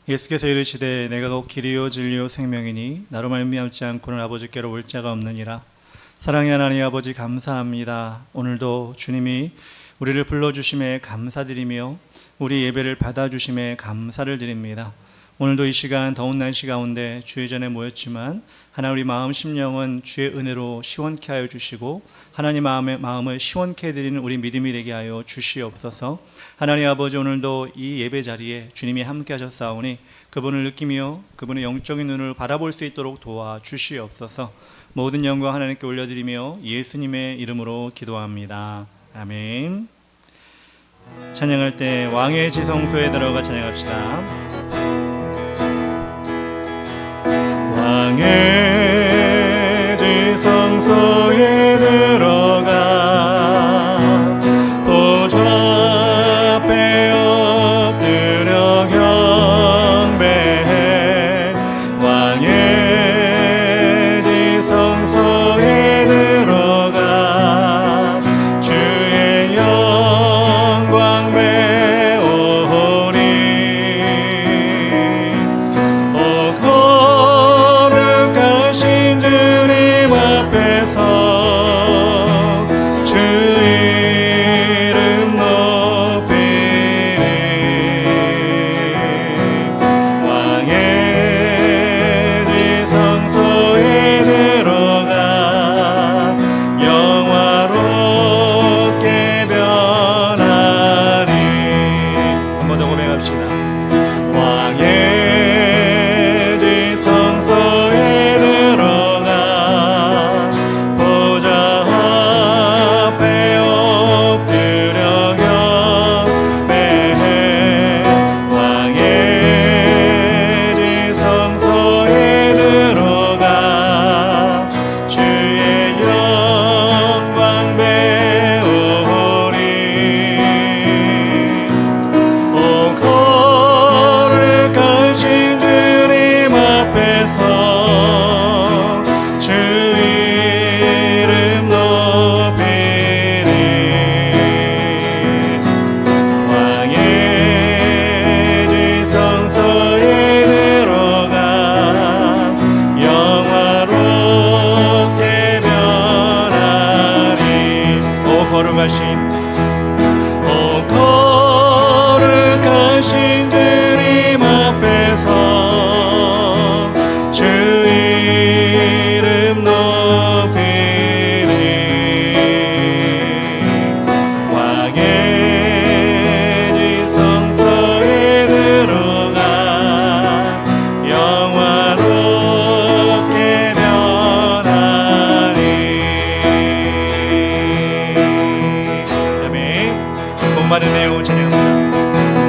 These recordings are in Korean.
예수께서 이르시되 내가 곧 길이요 진리요 생명이니 나로 말미암지 않고는 아버지께로 올 자가 없느니라. 사랑의 하나님 아버지, 감사합니다. 오늘도 주님이 우리를 불러주심에 감사드리며 우리 예배를 받아주심에 감사를 드립니다. 오늘도 이 시간 더운 날씨 가운데 주의 전에 모였지만 하나님, 우리 마음 심령은 주의 은혜로 시원케 하여 주시고 하나님 마음을 시원케 해드리는 우리 믿음이 되게 하여 주시옵소서. 하나님 아버지, 오늘도 이 예배 자리에 주님이 함께 하셨사오니 그분을 느끼며 그분의 영적인 눈을 바라볼 수 있도록 도와주시옵소서. 모든 영광 하나님께 올려드리며 예수님의 이름으로 기도합니다. 아멘. 찬양할 때 왕의 지성소에 들어가 찬양합시다. 왕의 지성소에 들어가 보좌 앞에 엎드려 경배해. 왕의 지성소에 들어가 주의 영광 배우리. 주님 앞에서 주 이름 높이리. 왕의 지성소에 들어가 영화롭게 변하리. 한 번 더 고백합시다. 왕의 지성소에 들어가 보좌 앞에 엎드려 경배해. 왕의 지성소에 들어가 주의 영광 배우리. 오 거룩하신 주님 앞에서 주 이름 높이리. 왕의 지성소에 들어가 영화롭게 변하리. 오 거룩하신 주님 앞에서 주 이름 높이리. 왕의 지성소에 들어가 영화롭게 변하리. 아멘. 복마른 내용 찬양합니다.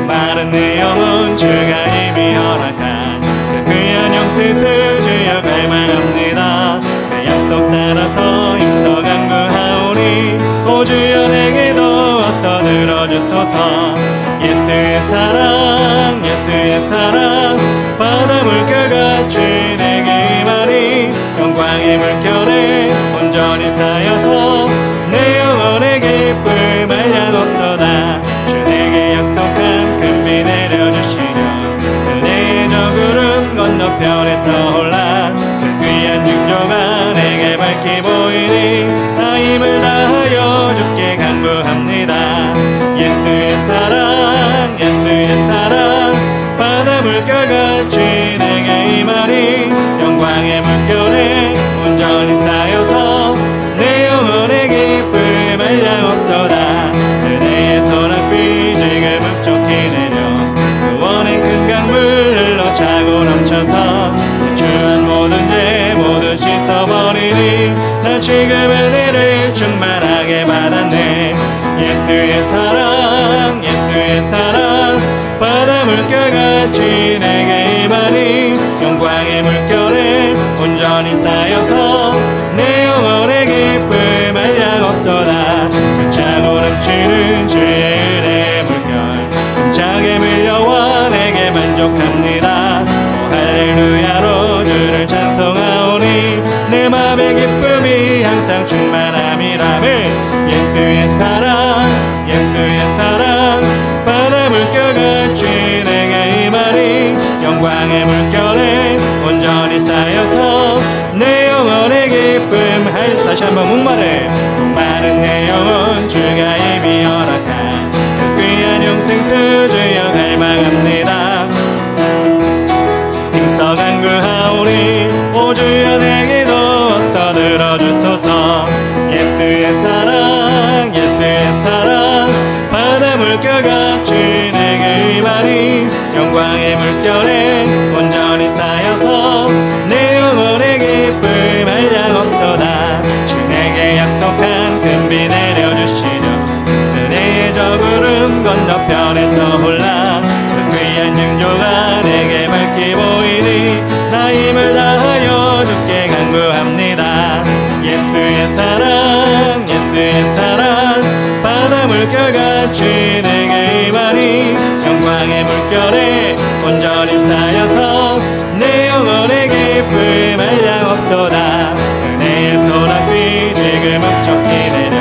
마른 내 영혼 주가 이미 허락한 그 귀한 영뜻을 주여 갈망합니다. 그 약속 따라서 힘써 간구하오니 오 주여 내게 도와서 들어주소서. 예수의 사랑 예수의 사랑 바다 물결같이 내게 임하니 영광의 물결에 온전히 쌓여서 내 영혼의 기쁨 알량없도다. 주 내게 약속한 금비 내려주시려 내 저구름 건너편에 떠올라 그 귀한 징조가 내게 밝히 보이니 나 힘을 다하여 주께 간구합니다. 예수의 사랑 바다 물결같이 내게 임하니 영광의 물결에 온전히 쌓여서 내 영혼의 기쁨 알량없도다. 그대의 손앞이 지금 흡족히 내려 구원의 큰 강물 흘러 차고 넘쳐서 추한 모든 죄 모두 씻어버리니 나 지금 은혜를 충만하게 받았네. 예수의 사랑 바다 물결같이 내게 임하니 영광의 물결에 온전히 쌓여서 내 영혼의 기쁨 알량없도다. 그 차고 넘치는 주의 은혜의 물결 힘차게 밀려와 내게 만족합니다. 오 할렐루야로 주를 찬송하오니 내 맘의 기쁨이 항상 충만함이라. 예수의 사랑 바다 물결같이 내게 임하니 영광의 영광의 물결에 온전히 쌓여서 내 영혼의 기쁨 할 다시 한번 목마른 내 영혼 주가 이미 허락한 그 귀한 영생 주여 갈망합니다. 힘써 간구하오니 오 주여 내 기도 들어주소서. 예수의 사랑 바다 물결같이 내게 임하니 영광의 물결에 온전히 쌓여서 내 영혼의 기쁨 한량 없도다. 주 내게 약속한 금비 내려주시려 은혜의 저 구름 건너편에 떠올라 그 귀한 영조가 내게 밝히 보이니 나 힘을 다하여 주께 간구합니다. 예수의 사랑 바다 물결같이 내게 임하니 영광의 물결에 온전히 쌓여서 내 영혼의 기쁨 한량 없도다. 은혜의 소낙비 지금 흡족히 내려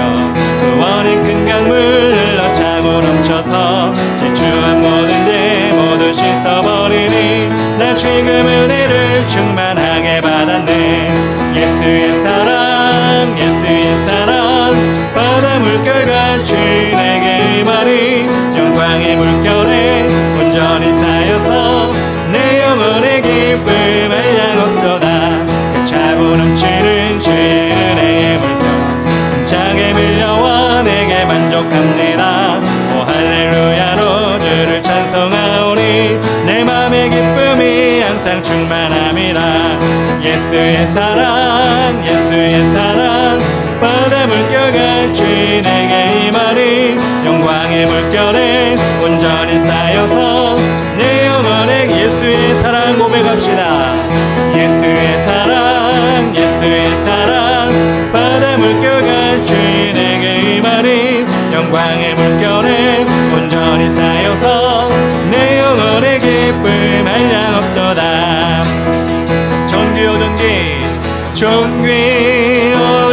구원의 큰 강물 흘러차고 넘쳐서 질주한 모든 죄 모두 씻어버리니 나 지금 은혜를 충만하게 받았네. 예수의 사랑 바다 물결같이 내게 임하니 영광의 물결에 온전히 쌓여서 내 영혼의 기쁨 한량 없도다. 그 차고 넘치는 주의 은혜의 물결 힘차게 밀려와 내게 만족합니다. 오 할렐루야로 주를 찬송하오니 내 맘의 기쁨이 항상 충만합니다. 예수의 사랑 바다 물결같이 내게 임하니 영광의 물결에 온전히 쌓여서 내 영혼의 예수의 사랑 고백합시다. 예수의 사랑 바다 물결같이 내게 임하니 영광의 물결에 온전히 쌓여서 내 영혼의 기쁨 한량 없도다.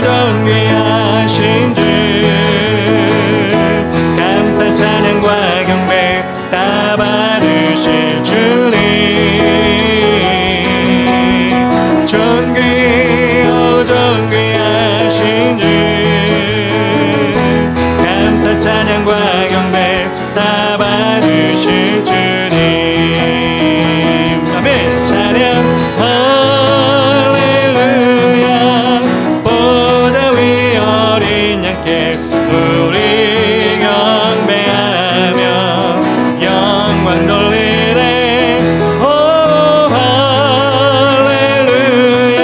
존귀하신 주 감사 찬양과 경배 다 받으실 주님. 존귀하신 주 감사 찬양과 경배 다 받으실 주님. 아멘. 찬양 우리 경배하며 영광 돌리네. 오 할렐루야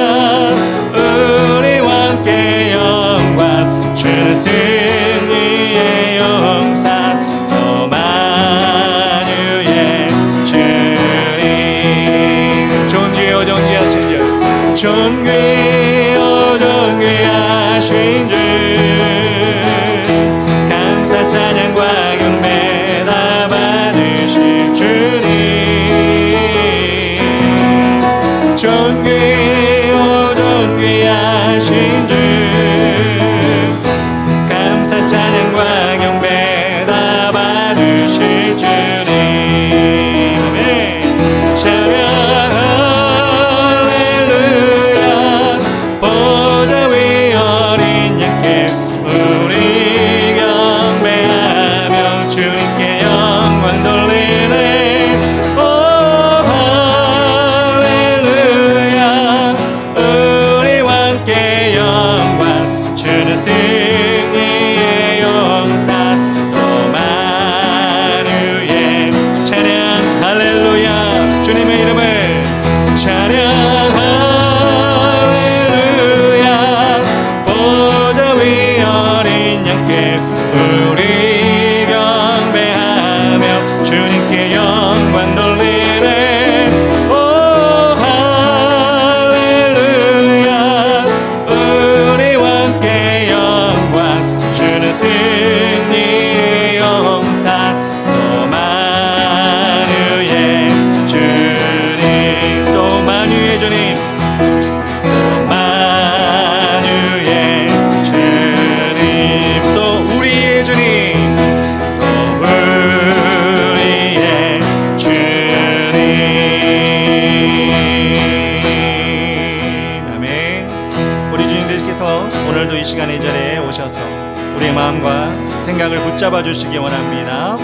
우리와 함께 영광 주는 승리의 용사 오마누엘 주님. 존귀하신 주 존귀하신 주 찬양과 경배 다 받으실 주님. 존귀하신 주 감사 찬양과 경배 다 받으실 주님. 찬양 할렐루야 보좌 위 어린 양께 우리 경배하며 주님께 영광 돌리네. 오 할렐루야 우리와 함께 영광 주는 승리의 용사 오마누엘. 찬양 할렐루야 주님의 이름을 찬양 할렐루야 보좌 위 어린 양께 우리 경배하며 주님께 영광 돌리네. 오 할렐루야 우리와 함께 영광 주는 승리의 용사 오마누엘 주님. 또 마누엘 마음과 생각을 붙잡아 주시기 원합니다.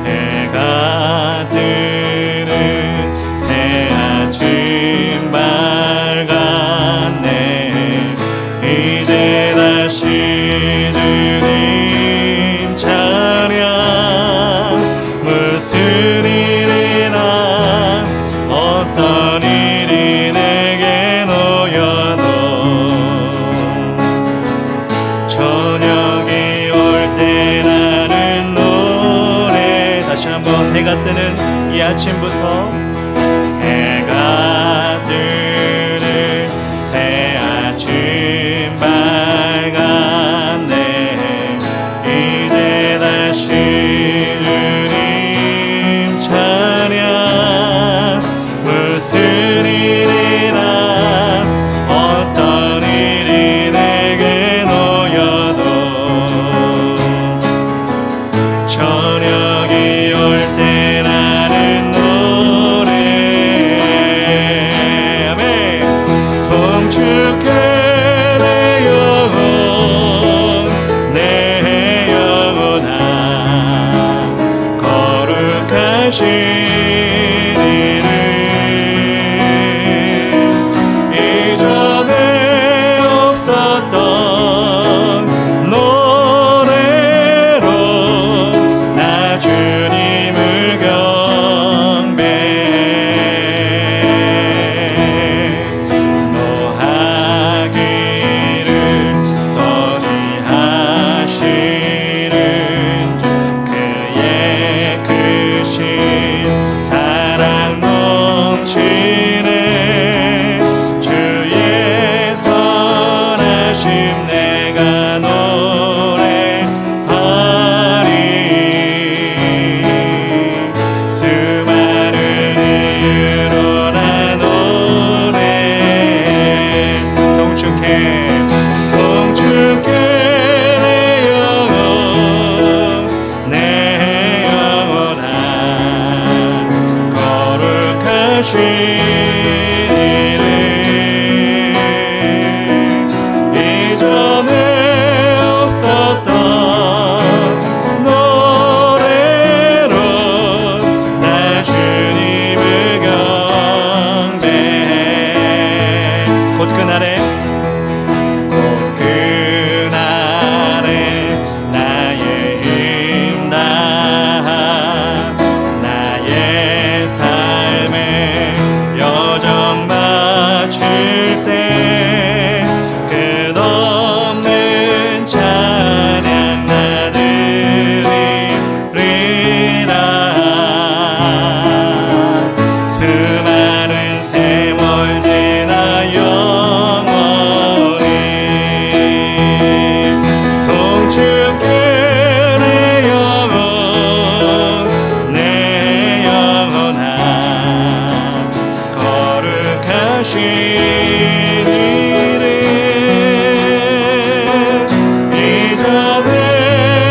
해가 뜨는 새 아침 밝았네. 이제 다시 주님 찬양. 무슨 일이나 어떤 일이 내게 놓여도 저녁이 올 때 나는 노래. 다시 한번 해가 뜨는 이 아침부터 해가 뜨는 새 아침 밝았네. 이제 다시 주님 찬양. 무슨 일이나 어떤 일이 내게 놓여도 저녁이 올 때 나는 노래. 아멘. 송축해 내 영혼 내 영혼아 거룩하신 이름. 이전에 없었던 노래로 나 주님을 경배해. 노하기를 더디하시는 그의 크신 사랑 넘치네. 주의 선하심 내가 노래하리. 수많은 이유로 나 노래해. 송축해 송축해 내 영혼 내 영혼아 거룩하신 이름. 이전에 없었던 노래로 나 주님을 경배해. 곧 그날에 나의 힘 다한 나의 삶에 여정 마칠 때 끝없는 찬양 나드리리라. 수많은 세월 지나 영원히 송축해 내 영혼 내 영혼아 거룩하신 이름. 이전에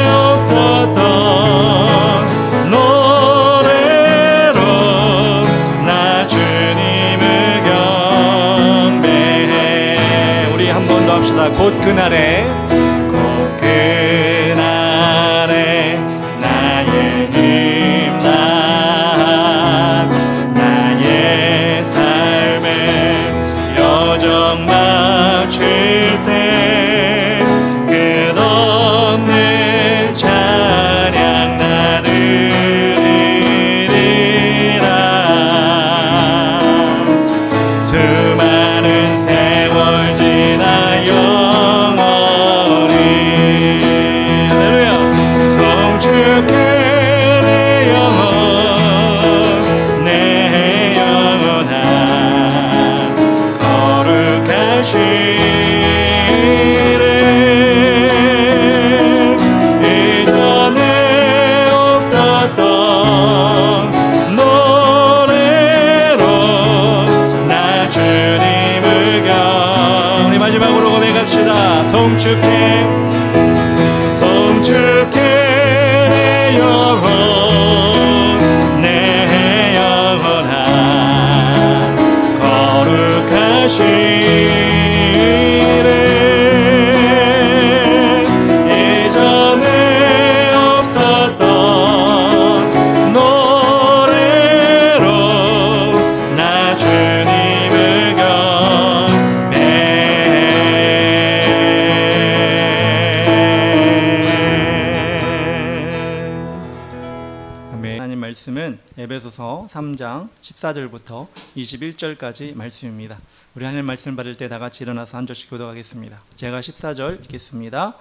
없었던 노래로 나 주님을 경배해. 우리 한 번 더 합시다. 곧 그날에 곧 그날에 나의 힘 다한 나의 삶에 여정 마칠 때 끝없는 찬양 나드리리라. 수많은 세월 지나 영원히. 할렐루야. 송축해 내 영혼 내 영혼아 거룩하신 이름. 이전에 없었던 노래로 나 주님을 우리 마지막으로 고백합시다. 송축해 송축해 내 영혼 내 영혼아 거룩하신 이름. 3장 14절부터 21절까지 말씀입니다. 우리 하나님 말씀 받을 때 다 같이 일어나서 한 절씩 교독하겠습니다. 제가 14절 읽겠습니다.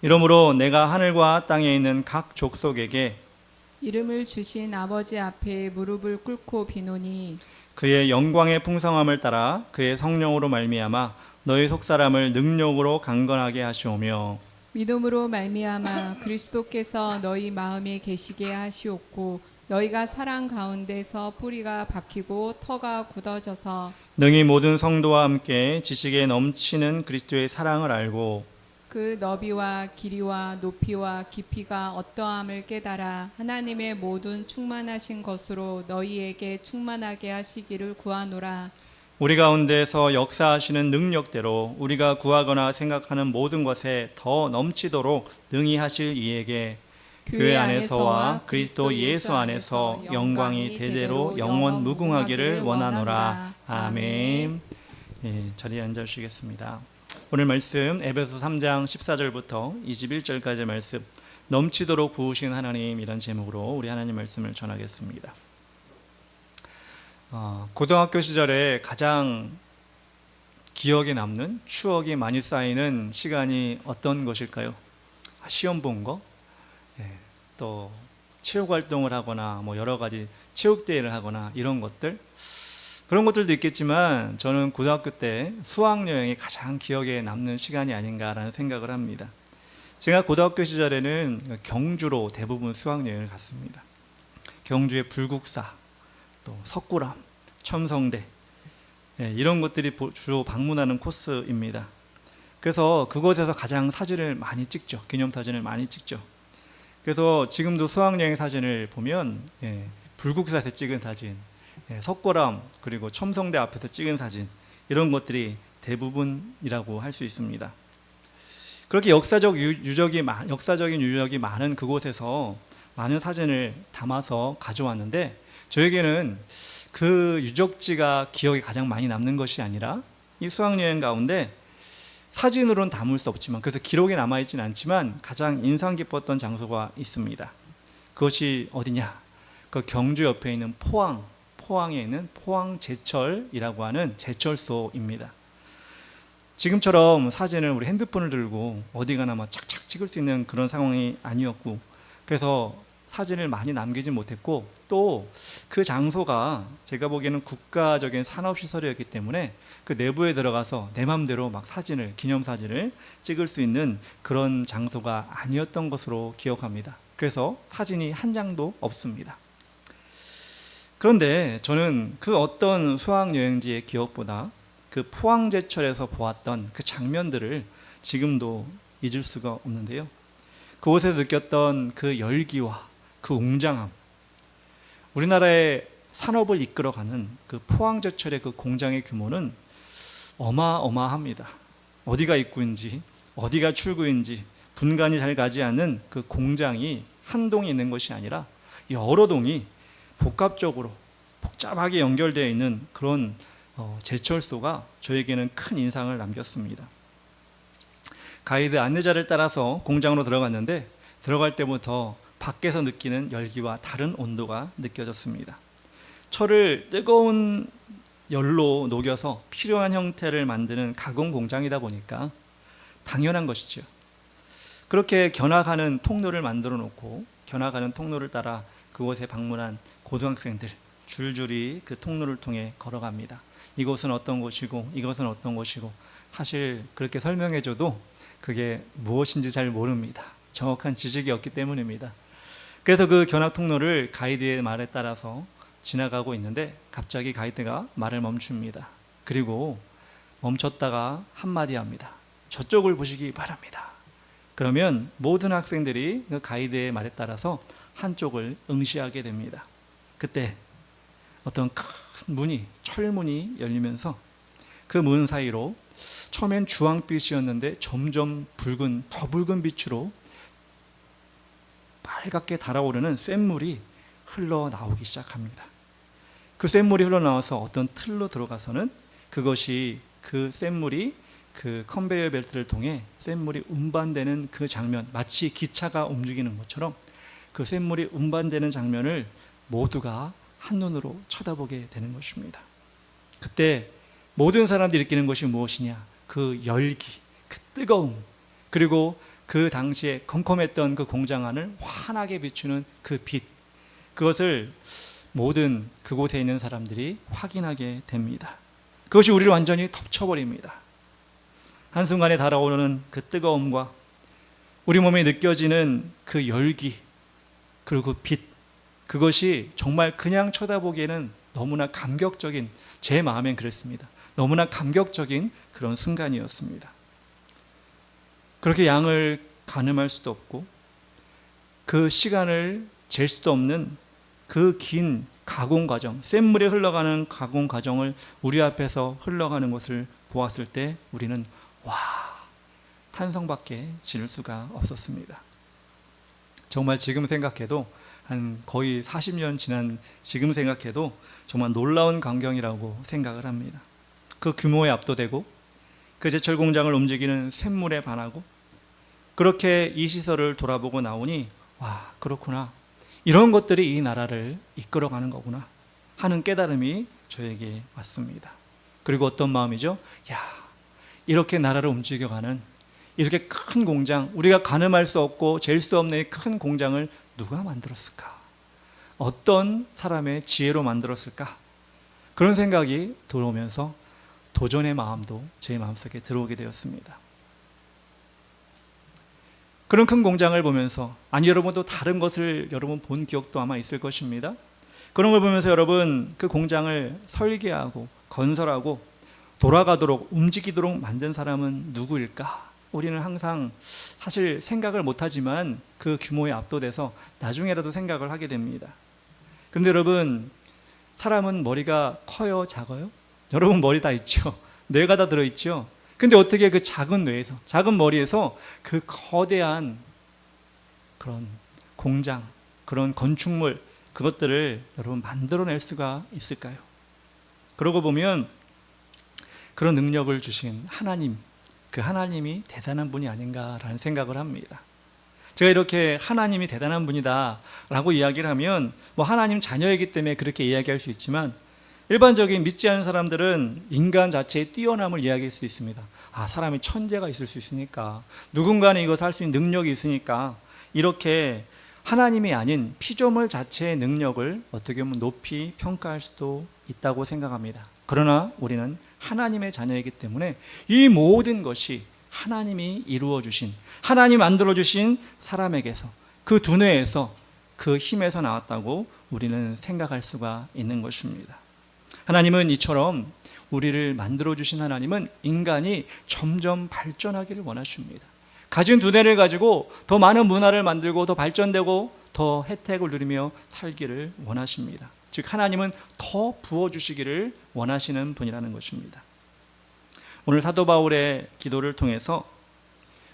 이러므로 내가 하늘과 땅에 있는 각 족속에게 이름을 주신 아버지 앞에 무릎을 꿇고 비노니 그의 영광의 풍성함을 따라 그의 성령으로 말미암아 너희 속사람을 능력으로 강건하게 하시오며 믿음으로 말미암아 그리스도께서 너희 마음에 계시게 하시옵고 너희가 사랑 가운데서 뿌리가 박히고 터가 굳어져서 능히 모든 성도와 함께 지식에 넘치는 그리스도의 사랑을 알고 그 너비와 길이와 높이와 깊이가 어떠함을 깨달아 하나님의 모든 충만하신 것으로 너희에게 충만하게 하시기를 구하노라. 우리 가운데서 역사하시는 능력대로 우리가 구하거나 생각하는 모든 것에 더 넘치도록 능히 하실 이에게 교회 안에서와 그리스도 예수 안에서 영광이 대대로 영원 무궁하기를 원하노라. 아멘. 자리에 앉아주시겠습니다. 오늘 말씀 에베소 3장 14절부터 21절까지 말씀, 넘치도록 부으신 하나님이란 제목으로 우리 하나님 말씀을 전하겠습니다. 고등학교 시절에 가장 기억에 남는 추억이 많이 쌓이는 시간이 어떤 것일까요? 시험 본 거, 또 체육 활동을 하거나 뭐 여러 가지 체육대회를 하거나 이런 것들, 그런 것들도 있겠지만 저는 고등학교 때 수학여행이 가장 기억에 남는 시간이 아닌가라는 생각을 합니다. 제가 고등학교 시절에는 경주로 대부분 수학여행을 갔습니다. 경주의 불국사, 또 석굴암, 첨성대, 이런 것들이 주로 방문하는 코스입니다. 그래서 그곳에서 가장 사진을 많이 찍죠. 기념사진을 많이 찍죠. 그래서 지금도 수학여행 사진을 보면 불국사에서 찍은 사진, 석굴암 그리고 첨성대 앞에서 찍은 사진, 이런 것들이 대부분이라고 할 수 있습니다. 그렇게 역사적인 유적이 많은 그곳에서 많은 사진을 담아서 가져왔는데, 저에게는 그 유적지가 기억에 가장 많이 남는 것이 아니라 이 수학여행 가운데 사진으로는 담을 수 없지만, 그래서 기록에 남아있지는 않지만 가장 인상 깊었던 장소가 있습니다. 그것이 어디냐? 그 경주 옆에 있는 포항에 있는 포항제철이라고 하는 제철소입니다. 지금처럼 사진을 우리 핸드폰을 들고 어디 가나 막 착착 찍을 수 있는 그런 상황이 아니었고, 그래서 사진을 많이 남기지 못했고, 또 그 장소가 제가 보기에는 국가적인 산업시설이었기 때문에 그 내부에 들어가서 내 맘대로 막 기념사진을 찍을 수 있는 그런 장소가 아니었던 것으로 기억합니다. 그래서 사진이 한 장도 없습니다. 그런데 저는 그 어떤 수학여행지의 기억보다 그 포항제철에서 보았던 그 장면들을 지금도 잊을 수가 없는데요. 그곳에서 느꼈던 그 열기와 그 웅장함, 우리나라의 산업을 이끌어가는 그 포항제철의 그 공장의 규모는 어마어마합니다. 어디가 입구인지 어디가 출구인지 분간이 잘 가지 않는 그 공장이 한 동이 있는 것이 아니라 여러 동이 복합적으로 복잡하게 연결되어 있는 그런 제철소가 저에게는 큰 인상을 남겼습니다. 가이드 안내자를 따라서 공장으로 들어갔는데, 들어갈 때부터 밖에서 느끼는 열기와 다른 온도가 느껴졌습니다. 철을 뜨거운 열로 녹여서 필요한 형태를 만드는 가공 공장이다 보니까 당연한 것이죠. 그렇게 견학하는 통로를 만들어 놓고 견학하는 통로를 따라 그곳에 방문한 고등학생들 줄줄이 그 통로를 통해 걸어갑니다. 이곳은 어떤 곳이고 이것은 어떤 곳이고, 사실 그렇게 설명해줘도 그게 무엇인지 잘 모릅니다. 정확한 지식이 없기 때문입니다. 그래서 그 견학 통로를 가이드의 말에 따라서 지나가고 있는데, 갑자기 가이드가 말을 멈춥니다. 그리고 멈췄다가 한마디 합니다. 저쪽을 보시기 바랍니다. 그러면 모든 학생들이 그 가이드의 말에 따라서 한쪽을 응시하게 됩니다. 그때 어떤 큰 문이, 철문이 열리면서 그 문 사이로 처음엔 주황빛이었는데 점점 더 붉은 빛으로 빨갛게 달아오르는 쇳물이 흘러나오기 시작합니다. 그 쇳물이 흘러나와서 어떤 틀로 들어가서는 그것이 그 쇳물이 그 컨베이어 벨트를 통해 쇳물이 운반되는 그 장면, 마치 기차가 움직이는 것처럼 그 쇳물이 운반되는 장면을 모두가 한눈으로 쳐다보게 되는 것입니다. 그때 모든 사람들이 느끼는 것이 무엇이냐? 그 열기, 그 뜨거움, 그리고 그 당시에 컴컴했던 그 공장 안을 환하게 비추는 그 빛, 그것을 모든 그곳에 있는 사람들이 확인하게 됩니다. 그것이 우리를 완전히 덮쳐버립니다. 한순간에 달아오르는 그 뜨거움과 우리 몸에 느껴지는 그 열기, 그리고 그 빛, 그것이 정말 그냥 쳐다보기에는 너무나 감격적인, 제 마음엔 그랬습니다. 너무나 감격적인 그런 순간이었습니다. 그렇게 양을 가늠할 수도 없고 그 시간을 잴 수도 없는 그 긴 가공 과정, 센 물에 흘러가는 가공 과정을 우리 앞에서 흘러가는 것을 보았을 때 우리는 와, 탄성밖에 지를 수가 없었습니다. 정말 지금 생각해도 한 거의 40년 지난 지금 생각해도 정말 놀라운 광경이라고 생각을 합니다. 그 규모에 압도되고 그 제철 공장을 움직이는 쇳물에 반하고 그렇게 이 시설을 돌아보고 나오니 와, 그렇구나, 이런 것들이 이 나라를 이끌어가는 거구나 하는 깨달음이 저에게 왔습니다. 그리고 어떤 마음이죠? 야, 이렇게 나라를 움직여가는 이렇게 큰 공장, 우리가 가늠할 수 없고 잴 수 없는 큰 공장을 누가 만들었을까? 어떤 사람의 지혜로 만들었을까? 그런 생각이 들어오면서 도전의 마음도 제 마음속에 들어오게 되었습니다. 그런 큰 공장을 보면서, 아니 여러분도 다른 것을 여러분 본 기억도 아마 있을 것입니다. 그런 걸 보면서 여러분 그 공장을 설계하고 건설하고 돌아가도록 움직이도록 만든 사람은 누구일까? 우리는 항상 사실 생각을 못하지만 그 규모에 압도돼서 나중에라도 생각을 하게 됩니다. 그런데 여러분, 사람은 머리가 커요, 작아요? 여러분 머리 다 있죠? 뇌가 다 들어있죠? 근데 어떻게 그 작은 뇌에서, 작은 머리에서 그 거대한 그런 공장, 그런 건축물, 그것들을 여러분 만들어낼 수가 있을까요? 그러고 보면 그런 능력을 주신 하나님, 그 하나님이 대단한 분이 아닌가라는 생각을 합니다. 제가 이렇게 하나님이 대단한 분이다 라고 이야기를 하면 뭐 하나님 자녀이기 때문에 그렇게 이야기할 수 있지만, 일반적인 믿지 않는 사람들은 인간 자체의 뛰어남을 이야기할 수 있습니다. 아, 사람이 천재가 있을 수 있으니까, 누군가는 이것을 할 수 있는 능력이 있으니까, 이렇게 하나님이 아닌 피조물 자체의 능력을 어떻게 보면 높이 평가할 수도 있다고 생각합니다. 그러나 우리는 하나님의 자녀이기 때문에 이 모든 것이 하나님이 이루어 주신, 하나님 만들어 주신 사람에게서, 그 두뇌에서, 그 힘에서 나왔다고 우리는 생각할 수가 있는 것입니다. 하나님은 이처럼 우리를 만들어 주신 하나님은 인간이 점점 발전하기를 원하십니다. 가진 두뇌를 가지고 더 많은 문화를 만들고 더 발전되고 더 혜택을 누리며 살기를 원하십니다. 즉 하나님은 더 부어주시기를 원하시는 분이라는 것입니다. 오늘 사도 바울의 기도를 통해서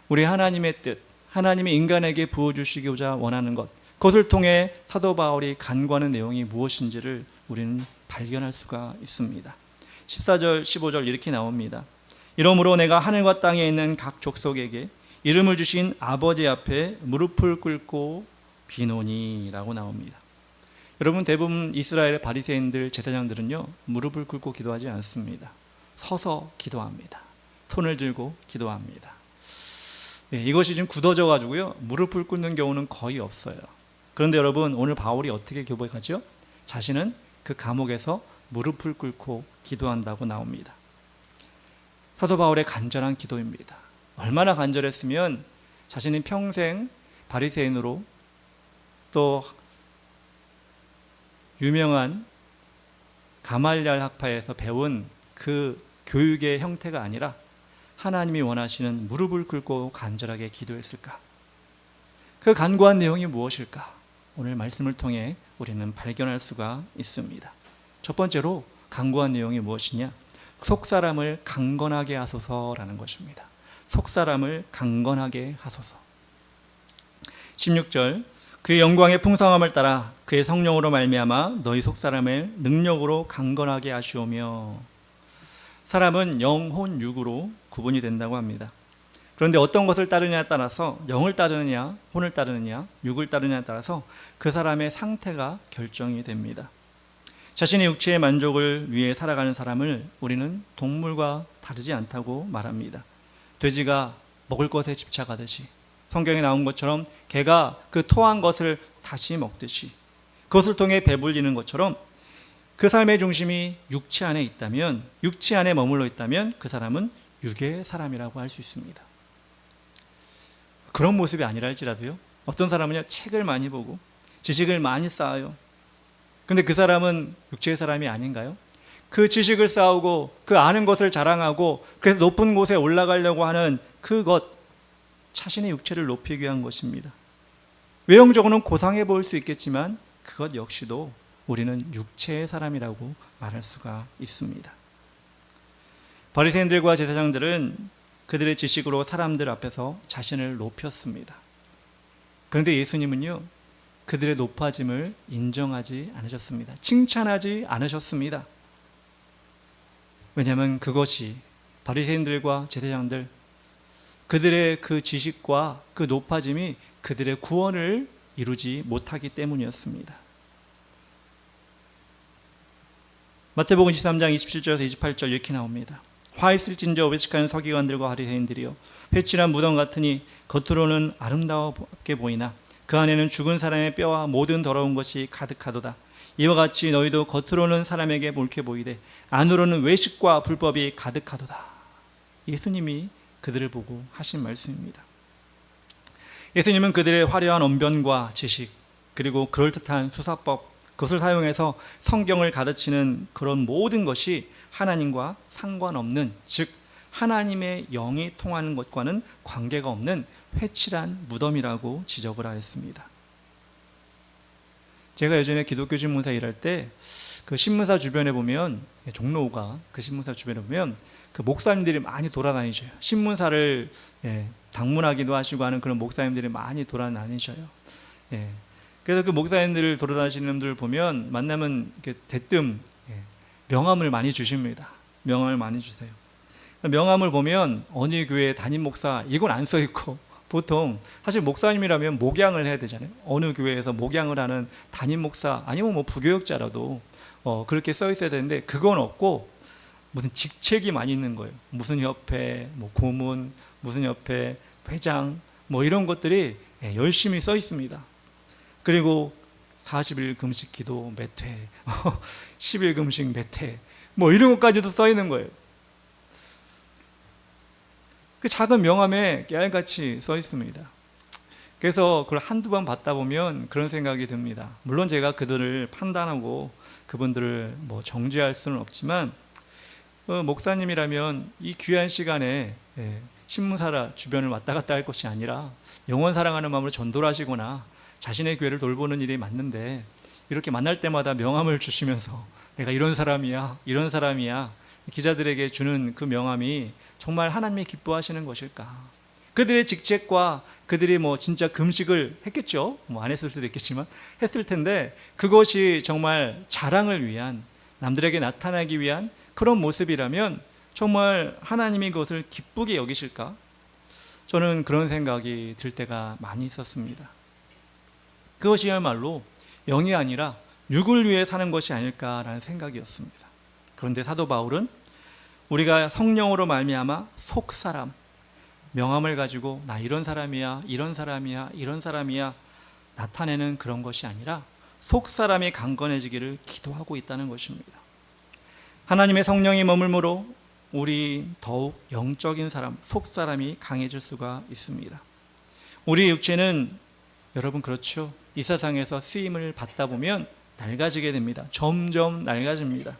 우리 하나님의 뜻, 하나님이 인간에게 부어주시고자 원하는 것, 그것을 통해 사도 바울이 간구하는 내용이 무엇인지를 우리는 발견할 수가 있습니다. 14절 15절 이렇게 나옵니다. 이러므로 내가 하늘과 땅에 있는 각 족속에게 이름을 주신 아버지 앞에 무릎을 꿇고 비노니 라고 나옵니다. 여러분, 대부분 이스라엘의 바리새인들, 제사장들은요, 무릎을 꿇고 기도하지 않습니다. 서서 기도합니다. 손을 들고 기도합니다. 이것이 지금 굳어져 가지고요, 무릎을 꿇는 경우는 거의 없어요. 그런데 여러분, 오늘 바울이 어떻게 고백하죠? 자신은 그 감옥에서 무릎을 꿇고 기도한다고 나옵니다. 사도 바울의 간절한 기도입니다. 얼마나 간절했으면 자신이 평생 바리새인으로 또 유명한 가말리알 학파에서 배운 그 교육의 형태가 아니라 하나님이 원하시는 무릎을 꿇고 간절하게 기도했을까? 그 간구한 내용이 무엇일까? 오늘 말씀을 통해 우리는 발견할 수가 있습니다. 첫 번째로 간구한 내용이 무엇이냐? 속사람을 강건하게 하소서라는 것입니다. 속사람을 강건하게 하소서. 16절, 그의 영광의 풍성함을 따라 그의 성령으로 말미암아 너희 속사람을 능력으로 강건하게 하시오며. 사람은 영, 혼, 육으로 구분이 된다고 합니다. 그런데 어떤 것을 따르냐에 따라서, 영을 따르느냐, 혼을 따르느냐, 육을 따르느냐에 따라서 그 사람의 상태가 결정이 됩니다. 자신의 육체의 만족을 위해 살아가는 사람을 우리는 동물과 다르지 않다고 말합니다. 돼지가 먹을 것에 집착하듯이, 성경에 나온 것처럼 개가 그 토한 것을 다시 먹듯이, 그것을 통해 배불리는 것처럼 그 삶의 중심이 육체 안에 있다면, 육체 안에 머물러 있다면 그 사람은 육의 사람이라고 할 수 있습니다. 그런 모습이 아니라 할지라도요, 어떤 사람은요, 책을 많이 보고 지식을 많이 쌓아요. 근데 그 사람은 육체의 사람이 아닌가요? 그 지식을 쌓고 그 아는 것을 자랑하고 그래서 높은 곳에 올라가려고 하는 그것, 자신의 육체를 높이기 위한 것입니다. 외형적으로는 고상해 보일 수 있겠지만 그것 역시도 우리는 육체의 사람이라고 말할 수가 있습니다. 바리새인들과 제사장들은 그들의 지식으로 사람들 앞에서 자신을 높였습니다. 그런데 예수님은요, 그들의 높아짐을 인정하지 않으셨습니다. 칭찬하지 않으셨습니다. 왜냐하면 그것이 바리새인들과 제사장들, 그들의 그 지식과 그 높아짐이 그들의 구원을 이루지 못하기 때문이었습니다. 마태복음 23장 27절에서 28절 이렇게 나옵니다. 화 있을진저 외식하는 서기관들과 바리새인들이여, 회칠한 무덤 같으니 겉으로는 아름다웠게 보이나 그 안에는 죽은 사람의 뼈와 모든 더러운 것이 가득하도다. 이와 같이 너희도 겉으로는 사람에게 옳게 보이되 안으로는 외식과 불법이 가득하도다. 예수님이 그들을 보고 하신 말씀입니다. 예수님은 그들의 화려한 언변과 지식, 그리고 그럴듯한 수사법, 그것을 사용해서 성경을 가르치는 그런 모든 것이 하나님과 상관없는, 즉 하나님의 영이 통하는 것과는 관계가 없는 회칠한 무덤이라고 지적을 하였습니다. 제가 예전에 기독교 신문사 일할 때 그 신문사 주변에 보면, 종로가 그 신문사 주변에 보면 그 목사님들이 많이 돌아다니셔요. 신문사를 방문하기도 하시고 하는 그런 목사님들이 많이 돌아다니셔요. 그래서 그 목사님들 돌아다니시는 분들 보면 만나면 대뜸 명함을 많이 주십니다. 명함을 많이 주세요. 명함을 보면 어느 교회 담임 목사 이건 안 써 있고, 보통 사실 목사님이라면 목양을 해야 되잖아요. 어느 교회에서 목양을 하는 담임 목사 아니면 뭐 부교역자라도 그렇게 써 있어야 되는데 그건 없고 무슨 직책이 많이 있는 거예요. 무슨 협회, 뭐 고문, 무슨 협회, 회장, 뭐 이런 것들이 열심히 써 있습니다. 그리고 40일 금식 기도 몇 회, 10일 금식 몇 회, 뭐 이런 것까지도 써 있는 거예요. 그 작은 명함에 깨알같이 써 있습니다. 그래서 그걸 한두 번 받다 보면 그런 생각이 듭니다. 물론 제가 그들을 판단하고 그분들을 뭐 정죄할 수는 없지만, 목사님이라면 이 귀한 시간에 신문사라 주변을 왔다 갔다 할 것이 아니라 영원 사랑하는 마음으로 전도를 하시거나 자신의 교회를 돌보는 일이 맞는데, 이렇게 만날 때마다 명함을 주시면서 내가 이런 사람이야, 이런 사람이야, 기자들에게 주는 그 명함이 정말 하나님이 기뻐하시는 것일까? 그들의 직책과 그들이 뭐 진짜 금식을 했겠죠. 뭐 안 했을 수도 있겠지만 했을 텐데 그것이 정말 자랑을 위한, 남들에게 나타나기 위한 그런 모습이라면 정말 하나님이 그것을 기쁘게 여기실까? 저는 그런 생각이 들 때가 많이 있었습니다. 그것이야말로 영이 아니라 육을 위해 사는 것이 아닐까라는 생각이었습니다. 그런데 사도 바울은 우리가 성령으로 말미암아 속사람, 명함을 가지고 나 이런 사람이야, 이런 사람이야, 이런 사람이야 나타내는 그런 것이 아니라 속사람이 강건해지기를 기도하고 있다는 것입니다. 하나님의 성령이 머물므로 우리 더욱 영적인 사람, 속사람이 강해질 수가 있습니다. 우리 육체는 여러분 그렇죠. 이 세상에서 쓰임을 받다 보면 낡아지게 됩니다. 점점 낡아집니다.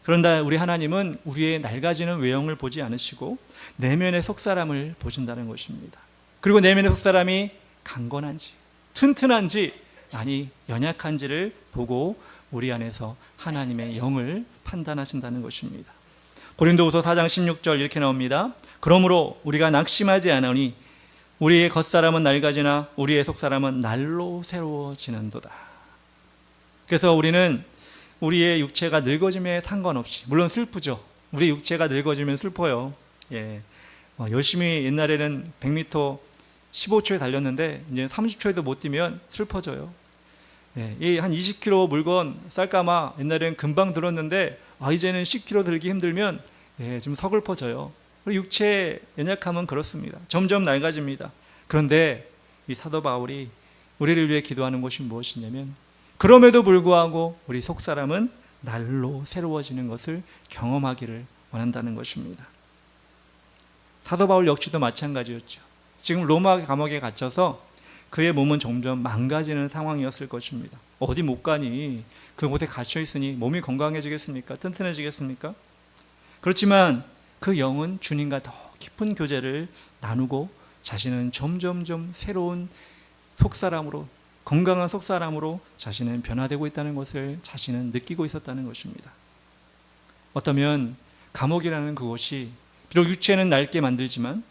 그런데 우리 하나님은 우리의 낡아지는 외형을 보지 않으시고 내면의 속사람을 보신다는 것입니다. 그리고 내면의 속사람이 강건한지 튼튼한지 아니 연약한지를 보고 우리 안에서 하나님의 영을 판단하신다는 것입니다. 고린도후서 4장 16절 이렇게 나옵니다. 그러므로 우리가 낙심하지 않으니 우리의 겉사람은 낡아지나 우리의 속사람은 날로 새로워지는도다. 그래서 우리는 우리의 육체가 늙어짐에 상관없이, 물론 슬프죠. 우리 육체가 늙어지면 슬퍼요. 열심히 옛날에는 100m 15초에 달렸는데 이제 30초에도 못 뛰면 슬퍼져요. 한 20kg 물건 쌀까마 옛날에는 금방 들었는데 이제는 10kg 들기 힘들면 좀 서글퍼져요. 그리고 육체 연약함은 그렇습니다. 점점 낡아집니다. 그런데 이 사도 바울이 우리를 위해 기도하는 것이 무엇이냐면 그럼에도 불구하고 우리 속사람은 날로 새로워지는 것을 경험하기를 원한다는 것입니다. 사도 바울 역시도 마찬가지였죠. 지금 로마 감옥에 갇혀서 그의 몸은 점점 망가지는 상황이었을 것입니다. 어디 못 가니 그곳에 갇혀 있으니 몸이 건강해지겠습니까? 튼튼해지겠습니까? 그렇지만 그 영은 주님과 더 깊은 교제를 나누고 자신은 점점점 새로운 속사람으로, 건강한 속사람으로 자신은 변화되고 있다는 것을 자신은 느끼고 있었다는 것입니다. 어쩌면 감옥이라는 그곳이 비록 육체는 낡게 만들지만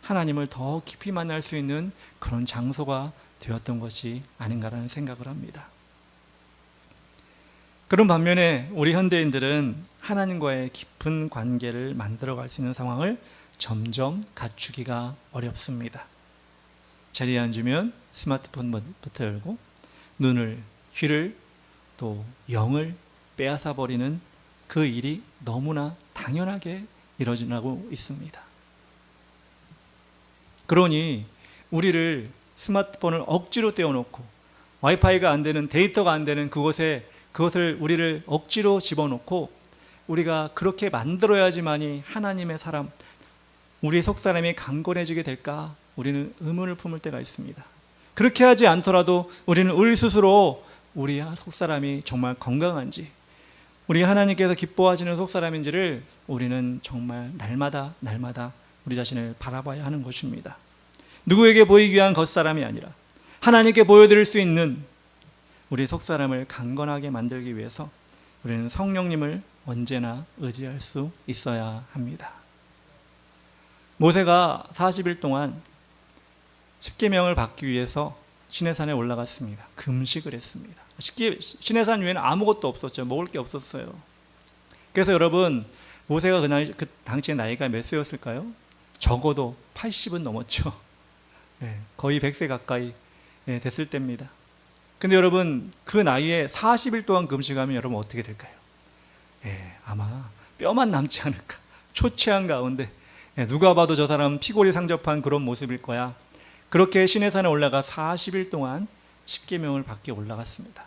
하나님을 더 깊이 만날 수 있는 그런 장소가 되었던 것이 아닌가라는 생각을 합니다. 그런 반면에 우리 현대인들은 하나님과의 깊은 관계를 만들어갈 수 있는 상황을 점점 갖추기가 어렵습니다. 자리에 앉으면 스마트폰부터 열고 눈을, 귀를, 또 영을 빼앗아 버리는 그 일이 너무나 당연하게 이루어지고 있습니다. 그러니 우리를 스마트폰을 억지로 떼어놓고 와이파이가 안 되는, 데이터가 안 되는 그것을 우리를 억지로 집어넣고 우리가 그렇게 만들어야지만이 하나님의 사람, 우리의 속사람이 강건해지게 될까? 우리는 의문을 품을 때가 있습니다. 그렇게 하지 않더라도 우리는 우리 스스로 우리 속사람이 정말 건강한지, 우리 하나님께서 기뻐하시는 속사람인지를 우리는 정말 날마다 우리 자신을 바라봐야 하는 것입니다. 누구에게 보이기 위한 겉사람이 아니라 하나님께 보여드릴 수 있는 우리 속사람을 강건하게 만들기 위해서 우리는 성령님을 언제나 의지할 수 있어야 합니다. 모세가 40일 동안 십계명을 받기 위해서 시내산에 올라갔습니다. 금식을 했습니다. 시내산 위에는 아무것도 없었죠. 먹을 게 없었어요. 그래서 여러분, 모세가 그 당시의 나이가 몇 세였을까요? 적어도 80은 넘었죠. 거의 100세 가까이 됐을 때입니다. 근데 여러분, 그 나이에 40일 동안 금식하면 여러분 어떻게 될까요? 아마 뼈만 남지 않을까. 초췌한 가운데 누가 봐도 저 사람은 피골이 상접한 그런 모습일 거야. 그렇게 시내산에 올라가 40일 동안 십계명을 받기 올라갔습니다.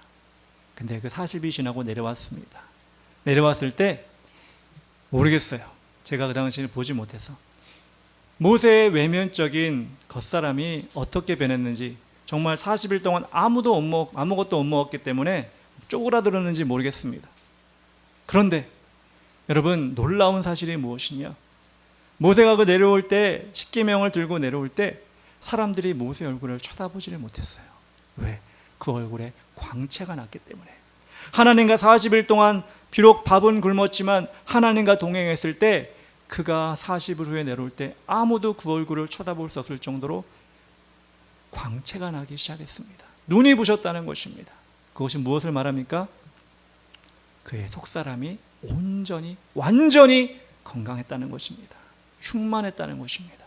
근데 그 40이 지나고 내려왔습니다. 내려왔을 때 모르겠어요. 제가 그 당시에 보지 못해서 모세의 외면적인 겉사람이 어떻게 변했는지, 정말 40일 동안 아무것도 못 먹었기 때문에 쪼그라들었는지 모르겠습니다. 그런데 여러분, 놀라운 사실이 무엇이냐? 모세가 그 내려올 때, 십계명을 들고 내려올 때 사람들이 모세 얼굴을 쳐다보지를 못했어요. 왜? 그 얼굴에 광채가 났기 때문에. 하나님과 40일 동안 비록 밥은 굶었지만 하나님과 동행했을 때, 그가 40일 후에 내려올 때 아무도 그 얼굴을 쳐다볼 수 없을 정도로 광채가 나기 시작했습니다. 눈이 부셨다는 것입니다. 그것이 무엇을 말합니까? 그의 속사람이 완전히 건강했다는 것입니다. 충만했다는 것입니다.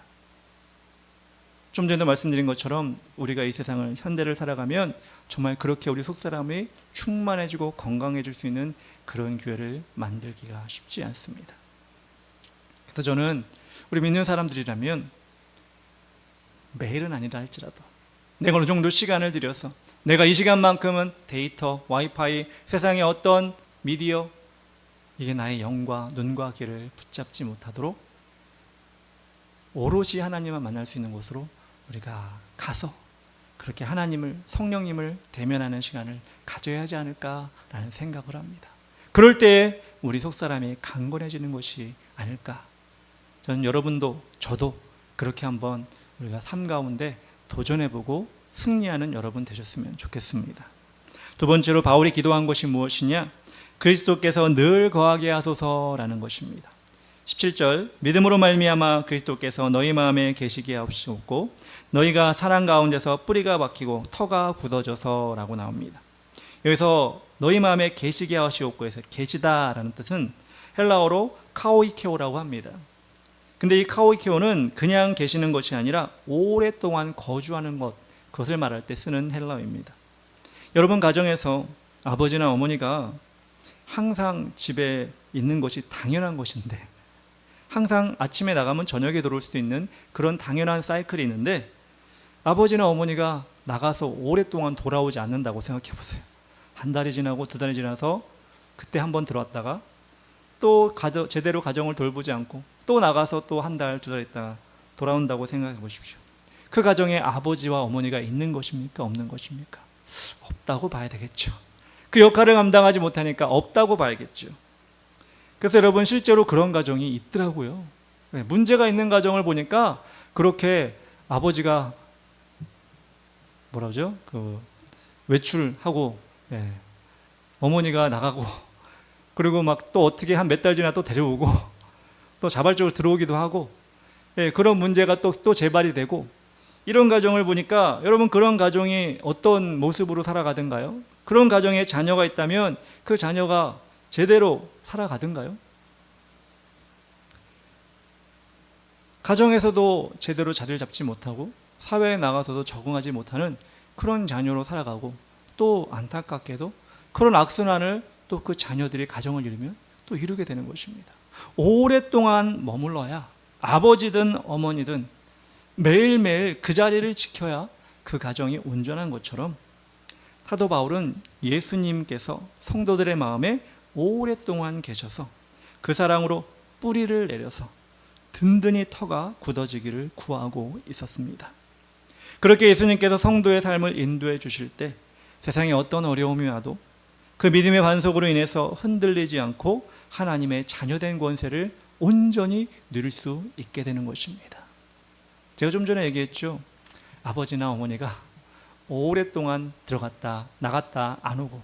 좀 전에도 말씀드린 것처럼 우리가 이 세상을, 현대를 살아가면 정말 그렇게 우리 속사람이 충만해지고 건강해질 수 있는 그런 기회를 만들기가 쉽지 않습니다. 그래서 저는 우리 믿는 사람들이라면 매일은 아니라 할지라도 내가 어느 정도 시간을 들여서 내가 이 시간만큼은 데이터, 와이파이, 세상의 어떤 미디어, 이게 나의 영과 눈과 귀를 붙잡지 못하도록 오롯이 하나님만 만날 수 있는 곳으로 우리가 가서 그렇게 하나님을, 성령님을 대면하는 시간을 가져야 하지 않을까라는 생각을 합니다. 그럴 때에 우리 속사람이 강건해지는 것이 아닐까. 저는 여러분도 저도 그렇게 한번 우리가 삶 가운데 도전해보고 승리하는 여러분 되셨으면 좋겠습니다. 두 번째로 바울이 기도한 것이 무엇이냐? 그리스도께서 늘 거하게 하소서라는 것입니다. 17절, 믿음으로 말미암아 그리스도께서 너희 마음에 계시게 하옵시고 너희가 사랑 가운데서 뿌리가 박히고 터가 굳어져서 라고 나옵니다. 여기서 너희 마음에 계시게 하시옵고 해서 계시다라는 뜻은 헬라어로 카오이케오라고 합니다. 근데 이 카오이케오는 그냥 계시는 것이 아니라 오랫동안 거주하는 것, 그것을 말할 때 쓰는 헬라어입니다. 여러분 가정에서 아버지나 어머니가 항상 집에 있는 것이 당연한 것인데, 항상 아침에 나가면 저녁에 들어올 수도 있는 그런 당연한 사이클이 있는데, 아버지나 어머니가 나가서 오랫동안 돌아오지 않는다고 생각해 보세요. 한 달이 지나고 두 달이 지나서 그때 한번 들어왔다가 또 제대로 가정을 돌보지 않고 또 나가서 또 한 달, 두 달 있다가 돌아온다고 생각해 보십시오. 그 가정에 아버지와 어머니가 있는 것입니까? 없는 것입니까? 없다고 봐야 되겠죠. 그 역할을 감당하지 못하니까 없다고 봐야겠죠. 그래서 여러분, 실제로 그런 가정이 있더라고요. 문제가 있는 가정을 보니까 그렇게 아버지가 뭐라죠? 외출하고, 어머니가 나가고, 그리고 막 또 어떻게 한 몇 달 지나 또 데려오고, 또 자발적으로 들어오기도 하고, 그런 문제가 또 재발이 되고, 이런 가정을 보니까 여러분, 그런 가정이 어떤 모습으로 살아가든가요? 그런 가정에 자녀가 있다면 그 자녀가 제대로 살아가든가요? 가정에서도 제대로 자리를 잡지 못하고 사회에 나가서도 적응하지 못하는 그런 자녀로 살아가고, 또 안타깝게도 그런 악순환을 또 그 자녀들이 가정을 이루면 또 이루게 되는 것입니다. 오랫동안 머물러야, 아버지든 어머니든 매일매일 그 자리를 지켜야 그 가정이 온전한 것처럼, 사도 바울은 예수님께서 성도들의 마음에 오랫동안 계셔서 그 사랑으로 뿌리를 내려서 든든히 터가 굳어지기를 구하고 있었습니다. 그렇게 예수님께서 성도의 삶을 인도해 주실 때 세상에 어떤 어려움이 와도 그 믿음의 반석으로 인해서 흔들리지 않고 하나님의 자녀된 권세를 온전히 누릴 수 있게 되는 것입니다. 제가 좀 전에 얘기했죠. 아버지나 어머니가 오랫동안 들어갔다 나갔다 안 오고,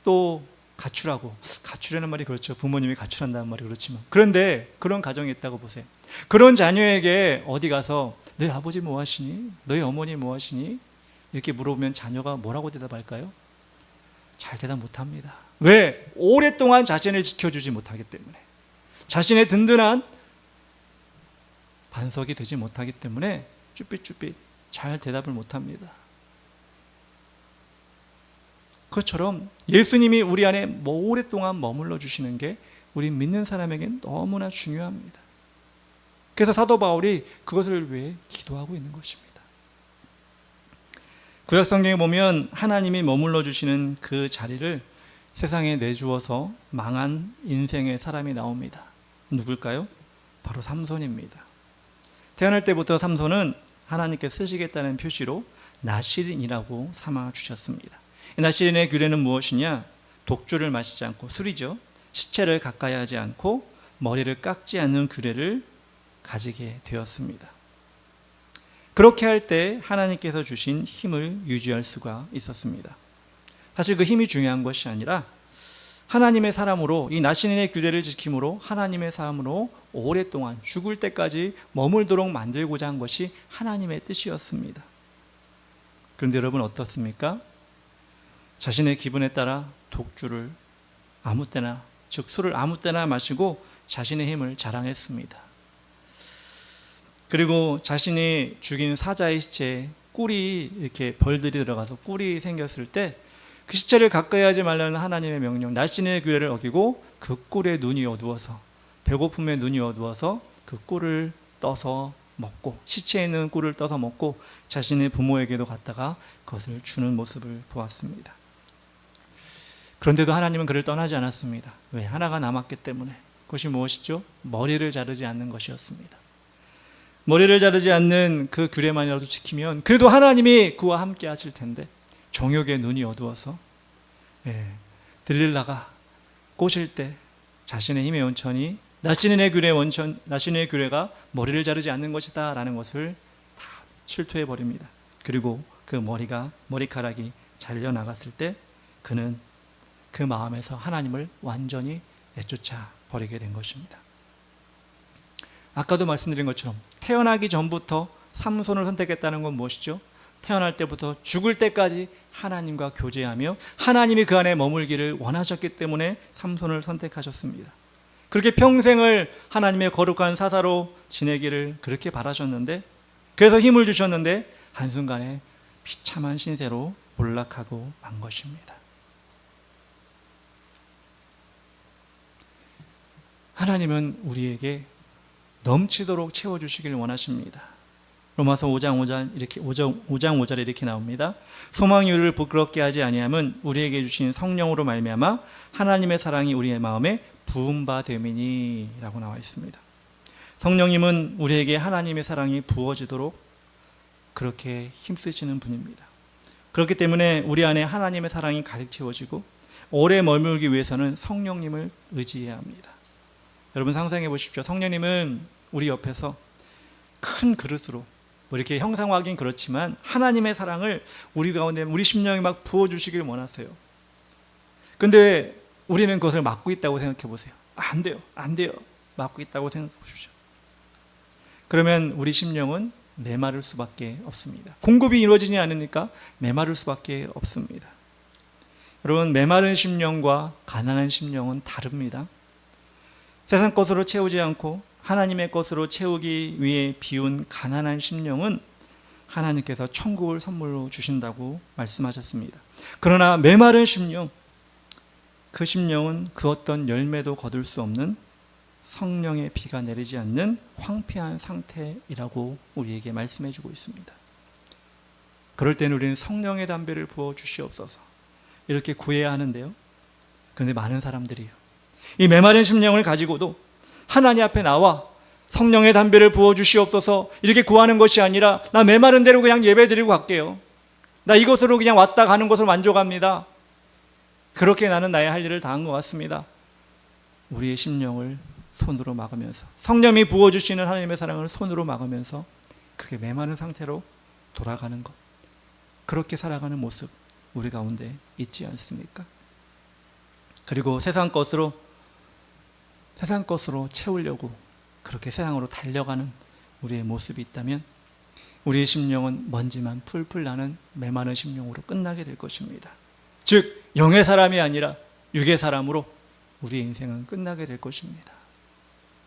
또 가출하는 말이 그렇죠. 부모님이 가출한다는 말이 그렇지만, 그런데 그런 가정이 있다고 보세요. 그런 자녀에게 어디 가서 너희 아버지 뭐 하시니? 너희 어머니 뭐 하시니? 이렇게 물어보면 자녀가 뭐라고 대답할까요? 잘 대답 못합니다. 왜? 오랫동안 자신을 지켜주지 못하기 때문에, 자신의 든든한 반석이 되지 못하기 때문에 쭈삣쭈삣 잘 대답을 못합니다. 그것처럼 예수님이 우리 안에 오랫동안 머물러 주시는 게 우리 믿는 사람에게 너무나 중요합니다. 그래서 사도 바울이 그것을 위해 기도하고 있는 것입니다. 구약 성경에 보면 하나님이 머물러 주시는 그 자리를 세상에 내주어서 망한 인생의 사람이 나옵니다. 누굴까요? 바로 삼손입니다. 태어날 때부터 삼손은 하나님께 쓰시겠다는 표시로 나실인이라고 삼아 주셨습니다. 나실인의 규례는 무엇이냐? 독주를 마시지 않고, 술이죠. 시체를 가까이 하지 않고 머리를 깎지 않는 규례를 가지게 되었습니다. 그렇게 할 때 하나님께서 주신 힘을 유지할 수가 있었습니다. 사실 그 힘이 중요한 것이 아니라 하나님의 사람으로, 이 나실인의 규례를 지킴으로 하나님의 사람으로 오랫동안 죽을 때까지 머물도록 만들고자 한 것이 하나님의 뜻이었습니다. 그런데 여러분 어떻습니까? 자신의 기분에 따라 독주를 아무 때나, 즉 술을 아무 때나 마시고 자신의 힘을 자랑했습니다. 그리고 자신이 죽인 사자의 시체에 꿀이 이렇게 벌들이 들어가서 꿀이 생겼을 때 그 시체를 가까이 하지 말라는 하나님의 명령, 나실인의 규례를 어기고 그 꿀에 눈이 어두워서, 배고픔에 눈이 어두워서 그 꿀을 떠서 먹고, 시체에 있는 꿀을 떠서 먹고 자신의 부모에게도 갖다가 그것을 주는 모습을 보았습니다. 그런데도 하나님은 그를 떠나지 않았습니다. 왜? 하나가 남았기 때문에. 그것이 무엇이죠? 머리를 자르지 않는 것이었습니다. 머리를 자르지 않는 그 규례만이라도 지키면 그래도 하나님이 그와 함께 하실 텐데, 정욕의 눈이 어두워서 들릴라가 꼬실 때 자신의 힘의 원천이 나실인의 규례가 머리를 자르지 않는 것이다 라는 것을 다 실토해 버립니다. 그리고 그 머리카락이 잘려나갔을 때 그는 그 마음에서 하나님을 완전히 내쫓아 버리게 된 것입니다. 아까도 말씀드린 것처럼 태어나기 전부터 삼손을 선택했다는 건 무엇이죠? 태어날 때부터 죽을 때까지 하나님과 교제하며 하나님이 그 안에 머물기를 원하셨기 때문에 삼손을 선택하셨습니다. 그렇게 평생을 하나님의 거룩한 사사로 지내기를 그렇게 바라셨는데, 그래서 힘을 주셨는데 한순간에 비참한 신세로 몰락하고 만 것입니다. 하나님은 우리에게 넘치도록 채워주시길 원하십니다. 로마서 5장 5절에 이렇게 나옵니다. 소망이 우리를 부끄럽게 하지 아니함은 우리에게 주신 성령으로 말미암아 하나님의 사랑이 우리의 마음에 부은 바 됨이니 라고 나와 있습니다. 성령님은 우리에게 하나님의 사랑이 부어지도록 그렇게 힘쓰시는 분입니다. 그렇기 때문에 우리 안에 하나님의 사랑이 가득 채워지고 오래 머물기 위해서는 성령님을 의지해야 합니다. 여러분 상상해 보십시오. 성령님은 우리 옆에서 큰 그릇으로 뭐 이렇게 형상화하긴 그렇지만 하나님의 사랑을 우리 가운데 우리 심령에 막 부어주시길 원하세요. 근데 우리는 그것을 막고 있다고 생각해 보세요. 안 돼요. 막고 있다고 생각해 보십시오. 그러면 우리 심령은 메마를 수밖에 없습니다. 공급이 이루어지지 않으니까 메마를 수밖에 없습니다. 여러분, 메마른 심령과 가난한 심령은 다릅니다. 세상 것으로 채우지 않고 하나님의 것으로 채우기 위해 비운 가난한 심령은 하나님께서 천국을 선물로 주신다고 말씀하셨습니다. 그러나 메마른 심령, 그 심령은 그 어떤 열매도 거둘 수 없는 성령의 비가 내리지 않는 황폐한 상태이라고 우리에게 말씀해 주고 있습니다. 그럴 때는 우리는 성령의 담배를 부어 주시옵소서 이렇게 구해야 하는데요. 그런데 많은 사람들이요, 이 메마른 심령을 가지고도 하나님 앞에 나와 성령의 담배를 부어 주시옵소서 이렇게 구하는 것이 아니라 나 메마른 대로 그냥 예배 드리고 갈게요. 나 이것으로 그냥 왔다 가는 것으로 만족합니다. 그렇게 나는 나의 할 일을 다한 것 같습니다. 우리의 심령을 손으로 막으면서, 성령이 부어주시는 하나님의 사랑을 손으로 막으면서 그렇게 메마른 상태로 돌아가는 것, 그렇게 살아가는 모습 우리 가운데 있지 않습니까? 그리고 세상 것으로 채우려고 그렇게 세상으로 달려가는 우리의 모습이 있다면 우리의 심령은 먼지만 풀풀 나는 메마른 심령으로 끝나게 될 것입니다. 즉 영의 사람이 아니라 육의 사람으로 우리의 인생은 끝나게 될 것입니다.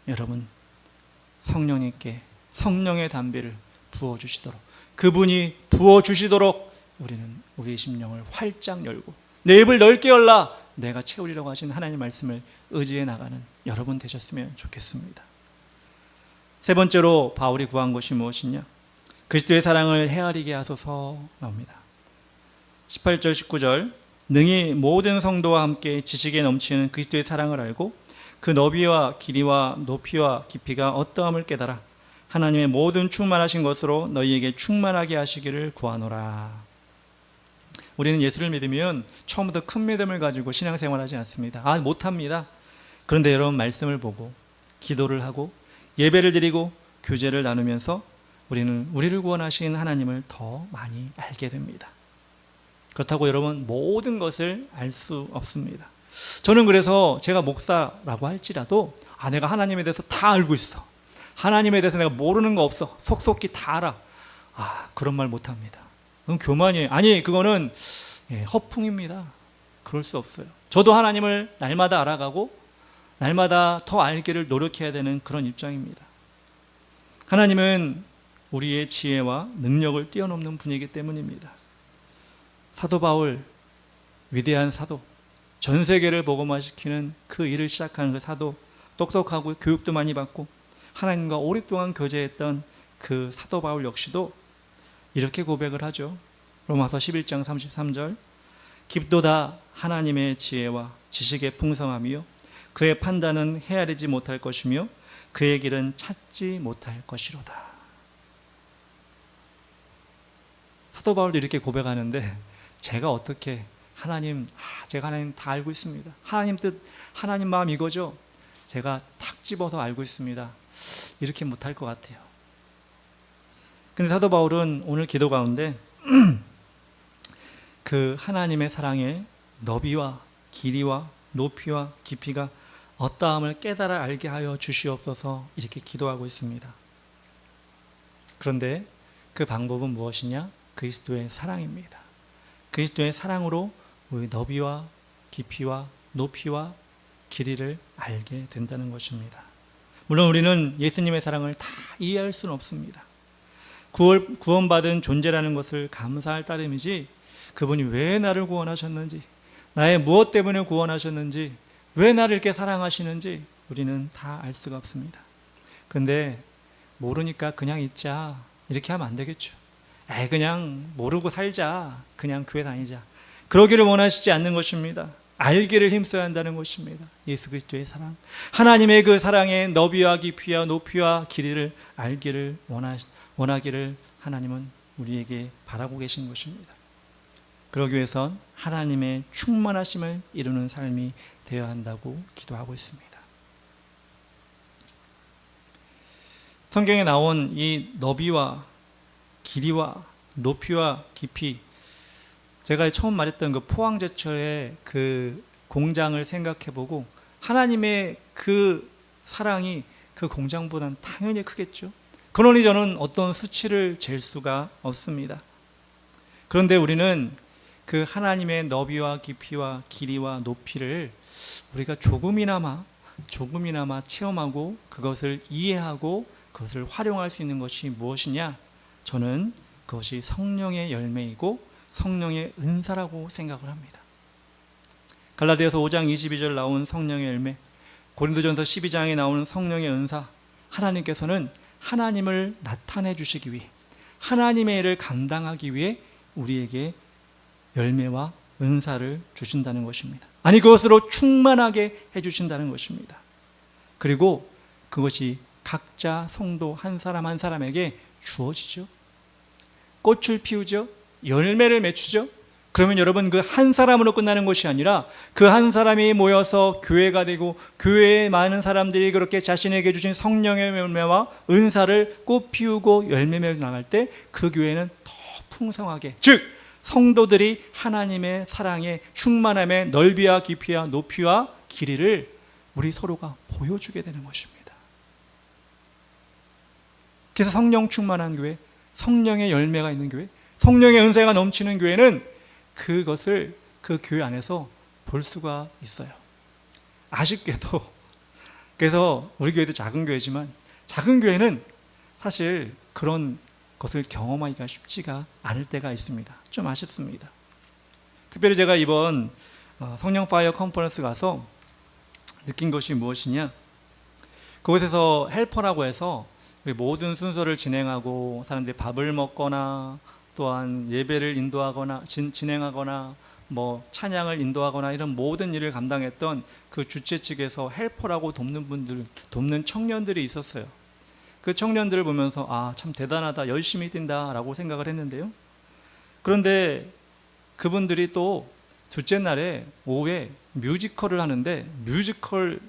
여러분, 성령님께 성령의 담배를 부어주시도록, 그분이 부어주시도록 우리는 우리의 심령을 활짝 열고 내 입을 넓게 열라 내가 채우리라고 하신 하나님의 말씀을 의지해 나가는 여러분 되셨으면 좋겠습니다. 세 번째로 바울이 구한 것이 무엇이냐? 그리스도의 사랑을 헤아리게 하소서 나옵니다. 18절 19절 능히 모든 성도와 함께 지식에 넘치는 그리스도의 사랑을 알고 그 너비와 길이와 높이와 깊이가 어떠함을 깨달아 하나님의 모든 충만하신 것으로 너희에게 충만하게 하시기를 구하노라. 우리는 예수를 믿으면 처음부터 큰 믿음을 가지고 신앙생활하지 않습니다. 못합니다. 그런데 여러분, 말씀을 보고 기도를 하고 예배를 드리고 교제를 나누면서 우리는 우리를 구원하신 하나님을 더 많이 알게 됩니다. 그렇다고 여러분 모든 것을 알 수 없습니다. 저는 그래서 제가 목사라고 할지라도 내가 하나님에 대해서 다 알고 있어, 하나님에 대해서 내가 모르는 거 없어, 속속히 다 알아, 그런 말 못합니다. 그건 교만이에요. 그거는 허풍입니다. 그럴 수 없어요. 저도 하나님을 날마다 알아가고 날마다 더 알기를 노력해야 되는 그런 입장입니다. 하나님은 우리의 지혜와 능력을 뛰어넘는 분이기 때문입니다. 사도 바울, 위대한 사도, 전 세계를 복음화시키는 그 일을 시작한 그 사도, 똑똑하고 교육도 많이 받고 하나님과 오랫동안 교제했던 그 사도 바울 역시도 이렇게 고백을 하죠. 로마서 11장 33절 깊도다 하나님의 지혜와 지식의 풍성함이요 그의 판단은 헤아리지 못할 것이며 그의 길은 찾지 못할 것이로다. 사도 바울도 이렇게 고백하는데 제가 어떻게 제가 하나님 다 알고 있습니다. 하나님 뜻, 하나님 마음 이거죠. 제가 탁 집어서 알고 있습니다. 이렇게 못할 것 같아요. 근데 사도 바울은 오늘 기도 가운데 그 하나님의 사랑의 너비와 길이와 높이와 깊이가 어떠함을 깨달아 알게 하여 주시옵소서 이렇게 기도하고 있습니다. 그런데 그 방법은 무엇이냐? 그리스도의 사랑입니다. 그리스도의 사랑으로 우리 너비와 깊이와 높이와 길이를 알게 된다는 것입니다. 물론 우리는 예수님의 사랑을 다 이해할 수는 없습니다. 구원받은 존재라는 것을 감사할 따름이지 그분이 왜 나를 구원하셨는지, 나의 무엇 때문에 구원하셨는지, 왜 나를 이렇게 사랑하시는지 우리는 다 알 수가 없습니다. 근데 모르니까 그냥 있자 이렇게 하면 안 되겠죠. 그냥 모르고 살자, 그냥 교회 다니자, 그러기를 원하시지 않는 것입니다. 알기를 힘써야 한다는 것입니다. 예수 그리스도의 사랑, 하나님의 그 사랑의 너비와 깊이와 높이와 길이를 알기를 원하기를 하나님은 우리에게 바라고 계신 것입니다. 그러기 위해선 하나님의 충만하심을 이루는 삶이 되어야 한다고 기도하고 있습니다. 성경에 나온 이 너비와 길이와 높이와 깊이, 제가 처음 말했던 그 포항제철의 그 공장을 생각해보고 하나님의 그 사랑이 그 공장보다는 당연히 크겠죠. 그러니 저는 어떤 수치를 잴 수가 없습니다. 그런데 우리는 그 하나님의 너비와 깊이와 길이와 높이를 우리가 조금이나마 체험하고 그것을 이해하고 그것을 활용할 수 있는 것이 무엇이냐? 저는 그것이 성령의 열매이고 성령의 은사라고 생각을 합니다. 갈라디아서 5장 22절 나온 성령의 열매, 고린도전서 12장에 나오는 성령의 은사, 하나님께서는 하나님을 나타내 주시기 위해, 하나님의 일을 감당하기 위해 우리에게 열매와 은사를 주신다는 것입니다. 아니, 그것으로 충만하게 해주신다는 것입니다. 그리고 그것이 각자 성도 한 사람 한 사람에게 주어지죠. 꽃을 피우죠. 열매를 맺추죠. 그러면 여러분, 그 한 사람으로 끝나는 것이 아니라 그 한 사람이 모여서 교회가 되고 교회에 많은 사람들이 그렇게 자신에게 주신 성령의 열매와 은사를 꽃 피우고 열매 맺어 나갈 때 그 교회는 더 풍성하게, 즉 성도들이 하나님의 사랑의 충만함의 넓이와 깊이와 높이와 길이를 우리 서로가 보여주게 되는 것입니다. 그래서 성령 충만한 교회, 성령의 열매가 있는 교회, 성령의 은사가 넘치는 교회는 그것을 그 교회 안에서 볼 수가 있어요. 아쉽게도, 그래서 우리 교회도 작은 교회지만 작은 교회는 사실 그런 것을 경험하기가 쉽지가 않을 때가 있습니다. 좀 아쉽습니다. 특별히 제가 이번 성령 파이어 컨퍼런스 가서 느낀 것이 무엇이냐, 그곳에서 헬퍼라고 해서 모든 순서를 진행하고 사람들이 밥을 먹거나 또한 예배를 인도하거나 진행하거나 뭐 찬양을 인도하거나 이런 모든 일을 감당했던 그 주최 측에서 헬퍼라고 돕는 청년들이 있었어요. 그 청년들을 보면서 참 대단하다, 열심히 뛴다라고 생각을 했는데요. 그런데 그분들이 또 둘째 날에 오후에 뮤지컬을 하는데 뮤지컬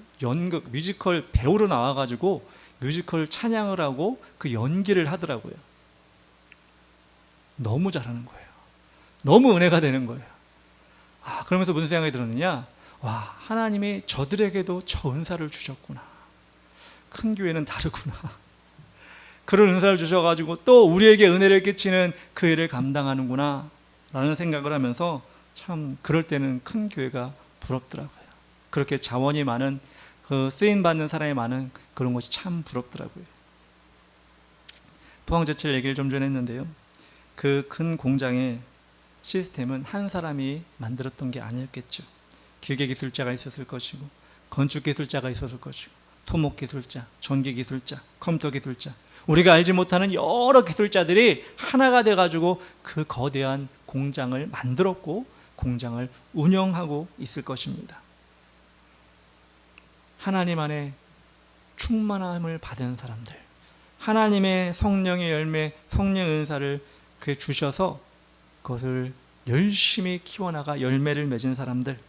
배우로 나와가지고 뮤지컬 찬양을 하고 그 연기를 하더라고요. 너무 잘하는 거예요. 너무 은혜가 되는 거예요. 그러면서 무슨 생각이 들었느냐, 하나님이 저들에게도 저 은사를 주셨구나. 큰 교회는 다르구나. 그런 은사를 주셔가지고 또 우리에게 은혜를 끼치는 그 일을 감당하는구나 라는 생각을 하면서 참 그럴 때는 큰 교회가 부럽더라고요. 그렇게 자원이 많은, 그 쓰임받는 사람이 많은 그런 것이 참 부럽더라고요. 포항제철 얘기를 좀 전에 했는데요, 그 큰 공장의 시스템은 한 사람이 만들었던 게 아니었겠죠. 기계기술자가 있었을 것이고 건축기술자가 있었을 것이고 토목기술자, 전기기술자, 컴퓨터기술자, 우리가 알지 못하는 여러 기술자들이 하나가 돼가지고 그 거대한 공장을 만들었고 공장을 운영하고 있을 것입니다. 하나님 안에 충만함을 받은 사람들, 하나님의 성령의 열매, 성령 은사를 그에 주셔서 그것을 열심히 키워나가 열매를 맺은 사람들,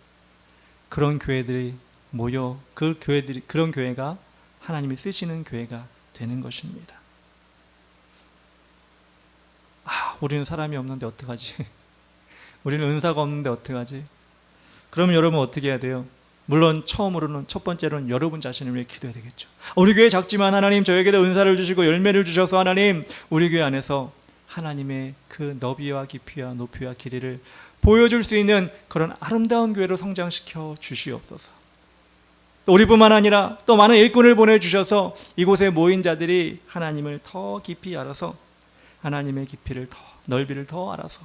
그런 교회들이 모여 그런 교회가 하나님이 쓰시는 교회가 되는 것입니다. 우리는 사람이 없는데 어떡하지? 우리는 은사가 없는데 어떡하지? 그러면 여러분 어떻게 해야 돼요? 물론 첫 번째로는 여러분 자신을 위해 기도해야 되겠죠. 우리 교회 작지만 하나님 저에게도 은사를 주시고 열매를 주셔서 하나님 우리 교회 안에서 하나님의 그 너비와 깊이와 높이와 길이를 보여줄 수 있는 그런 아름다운 교회로 성장시켜 주시옵소서. 또 우리뿐만 아니라 또 많은 일꾼을 보내주셔서 이곳에 모인 자들이 하나님을 더 깊이 알아서 하나님의 깊이를 더 넓이를 더 알아서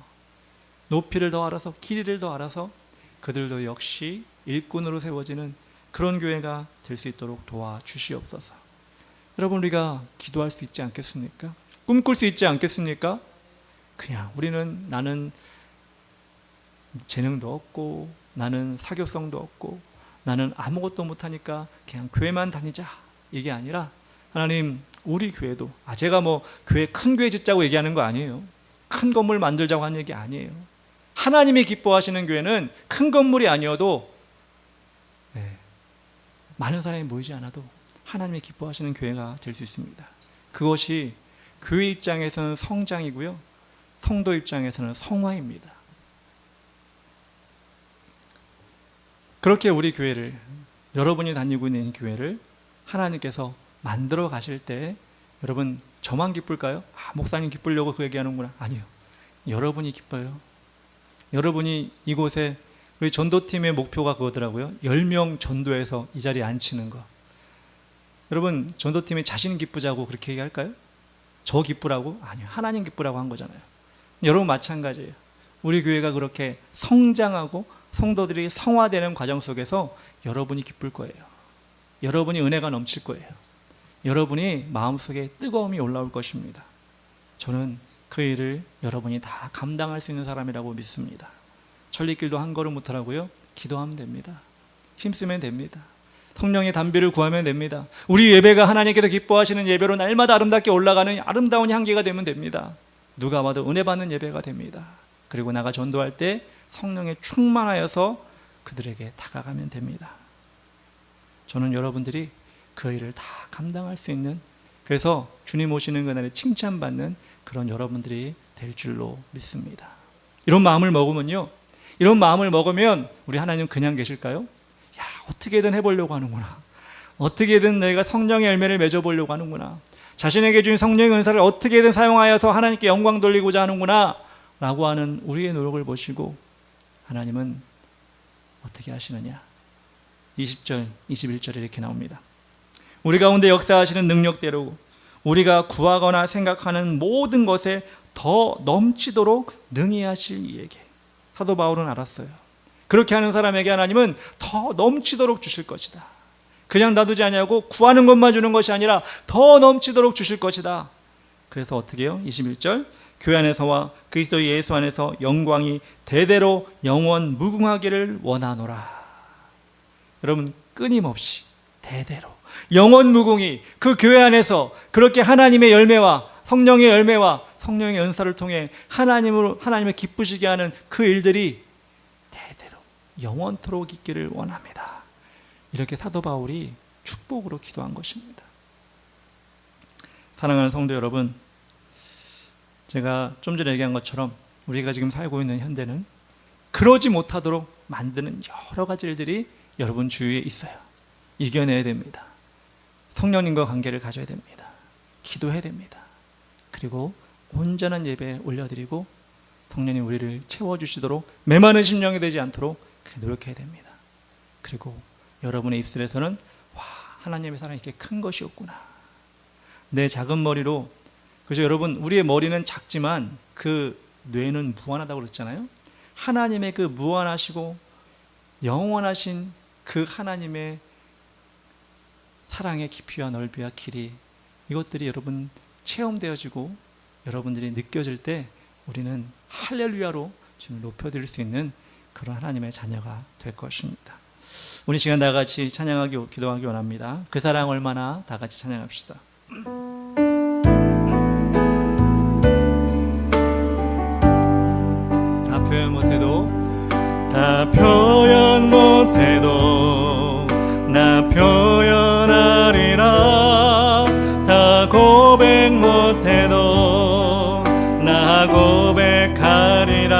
높이를 더 알아서 길이를 더 알아서 그들도 역시 일꾼으로 세워지는 그런 교회가 될 수 있도록 도와주시옵소서. 여러분, 우리가 기도할 수 있지 않겠습니까? 꿈꿀 수 있지 않겠습니까? 그냥 우리는 나는 재능도 없고 나는 사교성도 없고 나는 아무것도 못하니까 그냥 교회만 다니자, 이게 아니라 하나님, 우리 교회도 제가 뭐 교회 큰 교회 짓자고 얘기하는 거 아니에요. 큰 건물 만들자고 하는 얘기 아니에요. 하나님이 기뻐하시는 교회는 큰 건물이 아니어도 많은 사람이 모이지 않아도 하나님이 기뻐하시는 교회가 될 수 있습니다. 그것이 교회 입장에서는 성장이고요, 성도 입장에서는 성화입니다. 그렇게 우리 교회를, 여러분이 다니고 있는 교회를 하나님께서 만들어 가실 때 여러분, 저만 기쁠까요? 목사님 기쁘려고 그 얘기하는구나. 아니요, 여러분이 기뻐요. 여러분이 이곳에, 우리 전도팀의 목표가 그거더라고요. 10명 전도해서 이 자리에 앉히는 거. 여러분, 전도팀이 자신 기쁘자고 그렇게 얘기할까요? 저 기쁘라고? 아니요, 하나님 기쁘라고 한 거잖아요. 여러분 마찬가지예요. 우리 교회가 그렇게 성장하고 성도들이 성화되는 과정 속에서 여러분이 기쁠 거예요. 여러분이 은혜가 넘칠 거예요. 여러분이 마음속에 뜨거움이 올라올 것입니다. 저는 그 일을 여러분이 다 감당할 수 있는 사람이라고 믿습니다. 천리길도 한 걸음 못하라고요? 기도하면 됩니다. 힘쓰면 됩니다. 성령의 담비를 구하면 됩니다. 우리 예배가 하나님께서 기뻐하시는 예배로 날마다 아름답게 올라가는 아름다운 향기가 되면 됩니다. 누가 봐도 은혜 받는 예배가 됩니다. 그리고 나가 전도할 때 성령에 충만하여서 그들에게 다가가면 됩니다. 저는 여러분들이 그 일을 다 감당할 수 있는, 그래서 주님 오시는 그날에 칭찬받는 그런 여러분들이 될 줄로 믿습니다. 이런 마음을 먹으면요, 이런 마음을 먹으면 우리 하나님 그냥 계실까요? 어떻게든 해보려고 하는구나, 어떻게든 내가 성령의 열매를 맺어보려고 하는구나, 자신에게 주신 성령의 은사를 어떻게든 사용하여서 하나님께 영광 돌리고자 하는구나 라고 하는 우리의 노력을 보시고 하나님은 어떻게 하시느냐. 20절, 21절에 이렇게 나옵니다. 우리 가운데 역사하시는 능력대로 우리가 구하거나 생각하는 모든 것에 더 넘치도록 능히 하실 이에게. 사도 바울은 알았어요. 그렇게 하는 사람에게 하나님은 더 넘치도록 주실 것이다. 그냥 놔두지 않냐고 구하는 것만 주는 것이 아니라 더 넘치도록 주실 것이다. 그래서 어떻게 해요? 21절, 교회 안에서와 그리스도 예수 안에서 영광이 대대로 영원 무궁하기를 원하노라. 여러분, 끊임없이 대대로 영원 무궁히 그 교회 안에서 그렇게 하나님의 열매와 성령의 열매와 성령의 은사를 통해 하나님을 기쁘시게 하는 그 일들이 대대로 영원토록 있기를 원합니다. 이렇게 사도 바울이 축복으로 기도한 것입니다. 사랑하는 성도 여러분, 제가 좀 전에 얘기한 것처럼 우리가 지금 살고 있는 현대는 그러지 못하도록 만드는 여러 가지 일들이 여러분 주위에 있어요. 이겨내야 됩니다. 성령님과 관계를 가져야 됩니다. 기도해야 됩니다. 그리고 온전한 예배 올려드리고 성령님 우리를 채워주시도록 메마른 심령이 되지 않도록 노력해야 됩니다. 그리고 여러분의 입술에서는 와, 하나님의 사랑이 이렇게 큰 것이었구나. 내 작은 머리로, 그래서 여러분, 우리의 머리는 작지만 그 뇌는 무한하다고 그랬잖아요. 하나님의 그 무한하시고 영원하신 그 하나님의 사랑의 깊이와 넓이와 길이, 이것들이 여러분 체험되어지고 여러분들이 느껴질 때 우리는 할렐루야로 주님을 높여드릴 수 있는 그런 하나님의 자녀가 될 것입니다. 우리 시간 다 같이 찬양하기, 기도하기 원합니다. 그 사랑 얼마나, 다 같이 찬양합시다. 다 표현 못해도, 다 표현 못해도 나 표현하리라. 다 고백 못해도 나 고백하리라.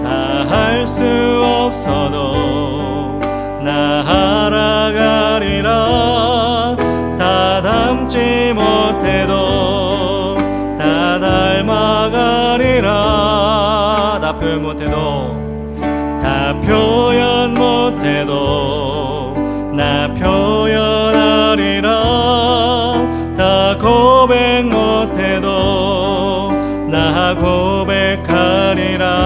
다 할 수 없어도 나 알아가리라. 다 닮지 못해도 다 닮아가리라. 다 표현 못해도, 다 표현 못해도 나 표현하리라. 다 고백 못해도 나 고백하리라.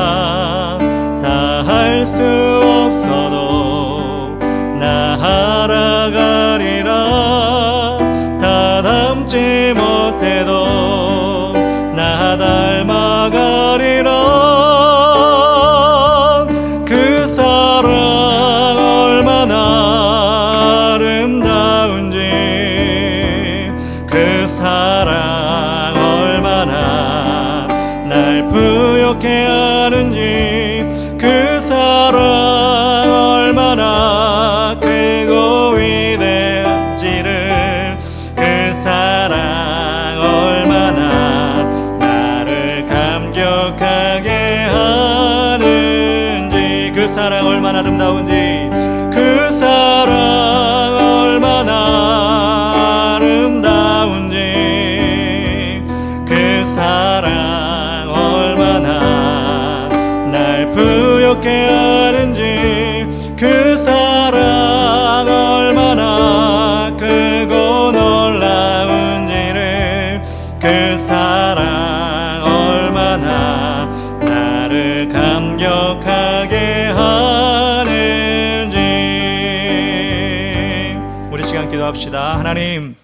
아름다운지 그 사랑 얼마나 아름다운지 그 사랑 얼마나 날 부욕해 하는지 그 사랑 얼마나 크고 놀라운지를 그 사랑 얼마나 나를 감격하게 하는지. 우리 시간 기도합시다. 하나님,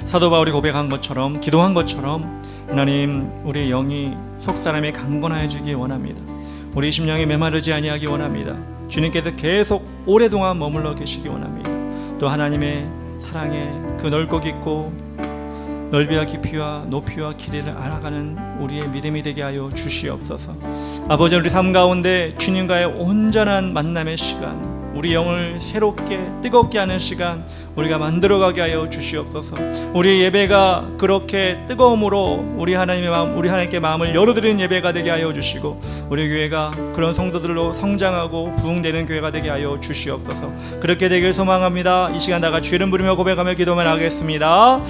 사도 바울이 고백한 것처럼 기도한 것처럼 하나님 우리의 영이 속사람이 강건해지기 원합니다. 우리 심령이 메마르지 아니하기 원합니다. 주님께서 계속 오랫동안 머물러 계시기 원합니다. 또 하나님의 사랑에 그 넓고 깊고 넓이와 깊이와 높이와 길이를 알아가는 우리의 믿음이 되게 하여 주시옵소서. 아버지, 우리 삶 가운데 주님과의 온전한 만남의 시간, 우리 영을 새롭게 뜨겁게 하는 시간 우리가 만들어가게 하여 주시옵소서. 우리 예배가 그렇게 뜨거움으로 우리 하나님의 마음, 우리 하나님께 마음을 열어드리는 예배가 되게 하여 주시고 우리 교회가 그런 성도들로 성장하고 부흥되는 교회가 되게 하여 주시옵소서. 그렇게 되길 소망합니다. 이 시간 다같이 이름 부르며 고백하며 기도만 하겠습니다.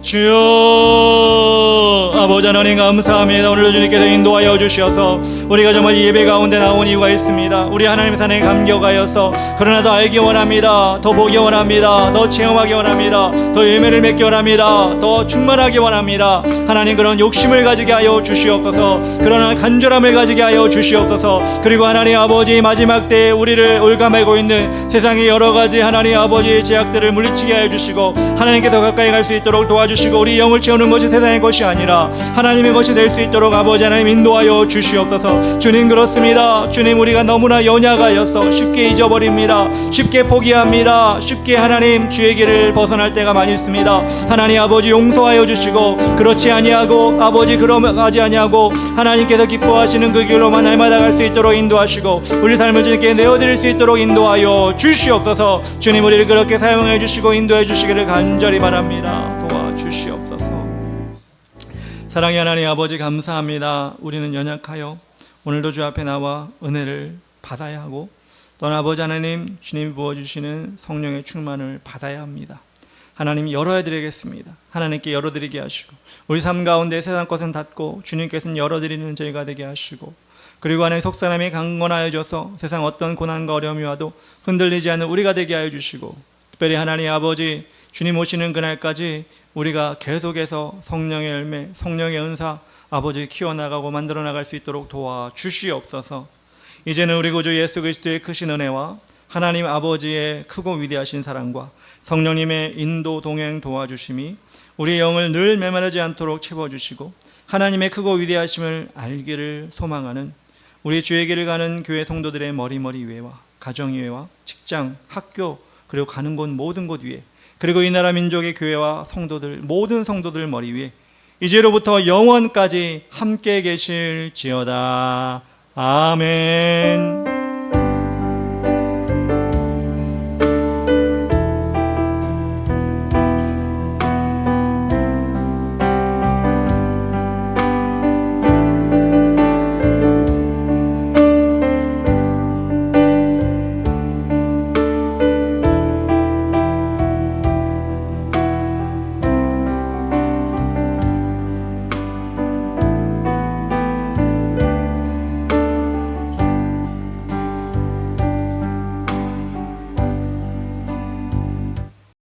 주여, 아버지 하나님 감사합니다. 오늘도 주님께서 인도하여 주셔서 우리가 정말 이 예배 가운데 나온 이유가 있습니다. 우리 하나님의 사랑에 감격하여서 그러나 더 알기 원합니다. 더 보기 원합니다. 더 체험하기 원합니다. 더 열매를 맺기 원합니다. 더 충만하기 원합니다. 하나님, 그런 욕심을 가지게 하여 주시옵소서. 그러나 간절함을 가지게 하여 주시옵소서. 그리고 하나님 아버지, 마지막 때에 우리를 올가매고 있는 세상의 여러 가지 하나님 아버지의 제약들을 물리치게 하여 주시고 하나님께 더 가까이 갈 수 있도록 도와주시고 우리 영을 채우는 것이 세상의 것이 아니라 하나님의 것이 될 수 있도록 아버지 하나님 인도하여 주시옵소서. 주님, 그렇습니다. 주님, 우리가 너무나 연약하여서 쉽게 잊어버립니다. 쉽게 포기합니다. 쉽게 하나님 주의 길을 벗어날 때가 많이 있습니다. 하나님 아버지, 용서하여 주시고 그렇지 아니하고 아버지 그러하지 아니하고 하나님께서 기뻐하시는 그 길로만 날마다 갈 수 있도록 인도하시고 우리 삶을 주님께 내어드릴 수 있도록 인도하여 주시옵소서. 주님, 우리를 그렇게 사용해 주시고 인도해 주시기를 간절히 바랍니다. 도와주시옵소서. 사랑의 하나님 아버지, 감사합니다. 우리는 연약하여 오늘도 주 앞에 나와 은혜를 받아야 하고 또한 아버지 하나님, 주님이 부어주시는 성령의 충만을 받아야 합니다. 하나님, 열어드리겠습니다. 하나님께 열어드리게 하시고 우리 삶 가운데 세상 것은 닫고 주님께서는 열어드리는 저희가 되게 하시고 그리고 하나님 속사람이 강건하여져서 세상 어떤 고난과 어려움이 와도 흔들리지 않는 우리가 되게 하여 주시고 특별히 하나님 아버지, 주님 오시는 그날까지 우리가 계속해서 성령의 열매, 성령의 은사 아버지 키워나가고 만들어나갈 수 있도록 도와주시옵소서. 이제는 우리 구주 예수 그리스도의 크신 은혜와 하나님 아버지의 크고 위대하신 사랑과 성령님의 인도 동행 도와주심이 우리의 영을 늘 메마르지 않도록 채워주시고 하나님의 크고 위대하심을 알기를 소망하는 우리 주의 길을 가는 교회 성도들의 머리머리 위에와 가정 위에와 직장, 학교 그리고 가는 곳 모든 곳 위에 그리고 이 나라 민족의 교회와 성도들 모든 성도들 머리 위에 이제로부터 영원까지 함께 계실지어다. 아멘.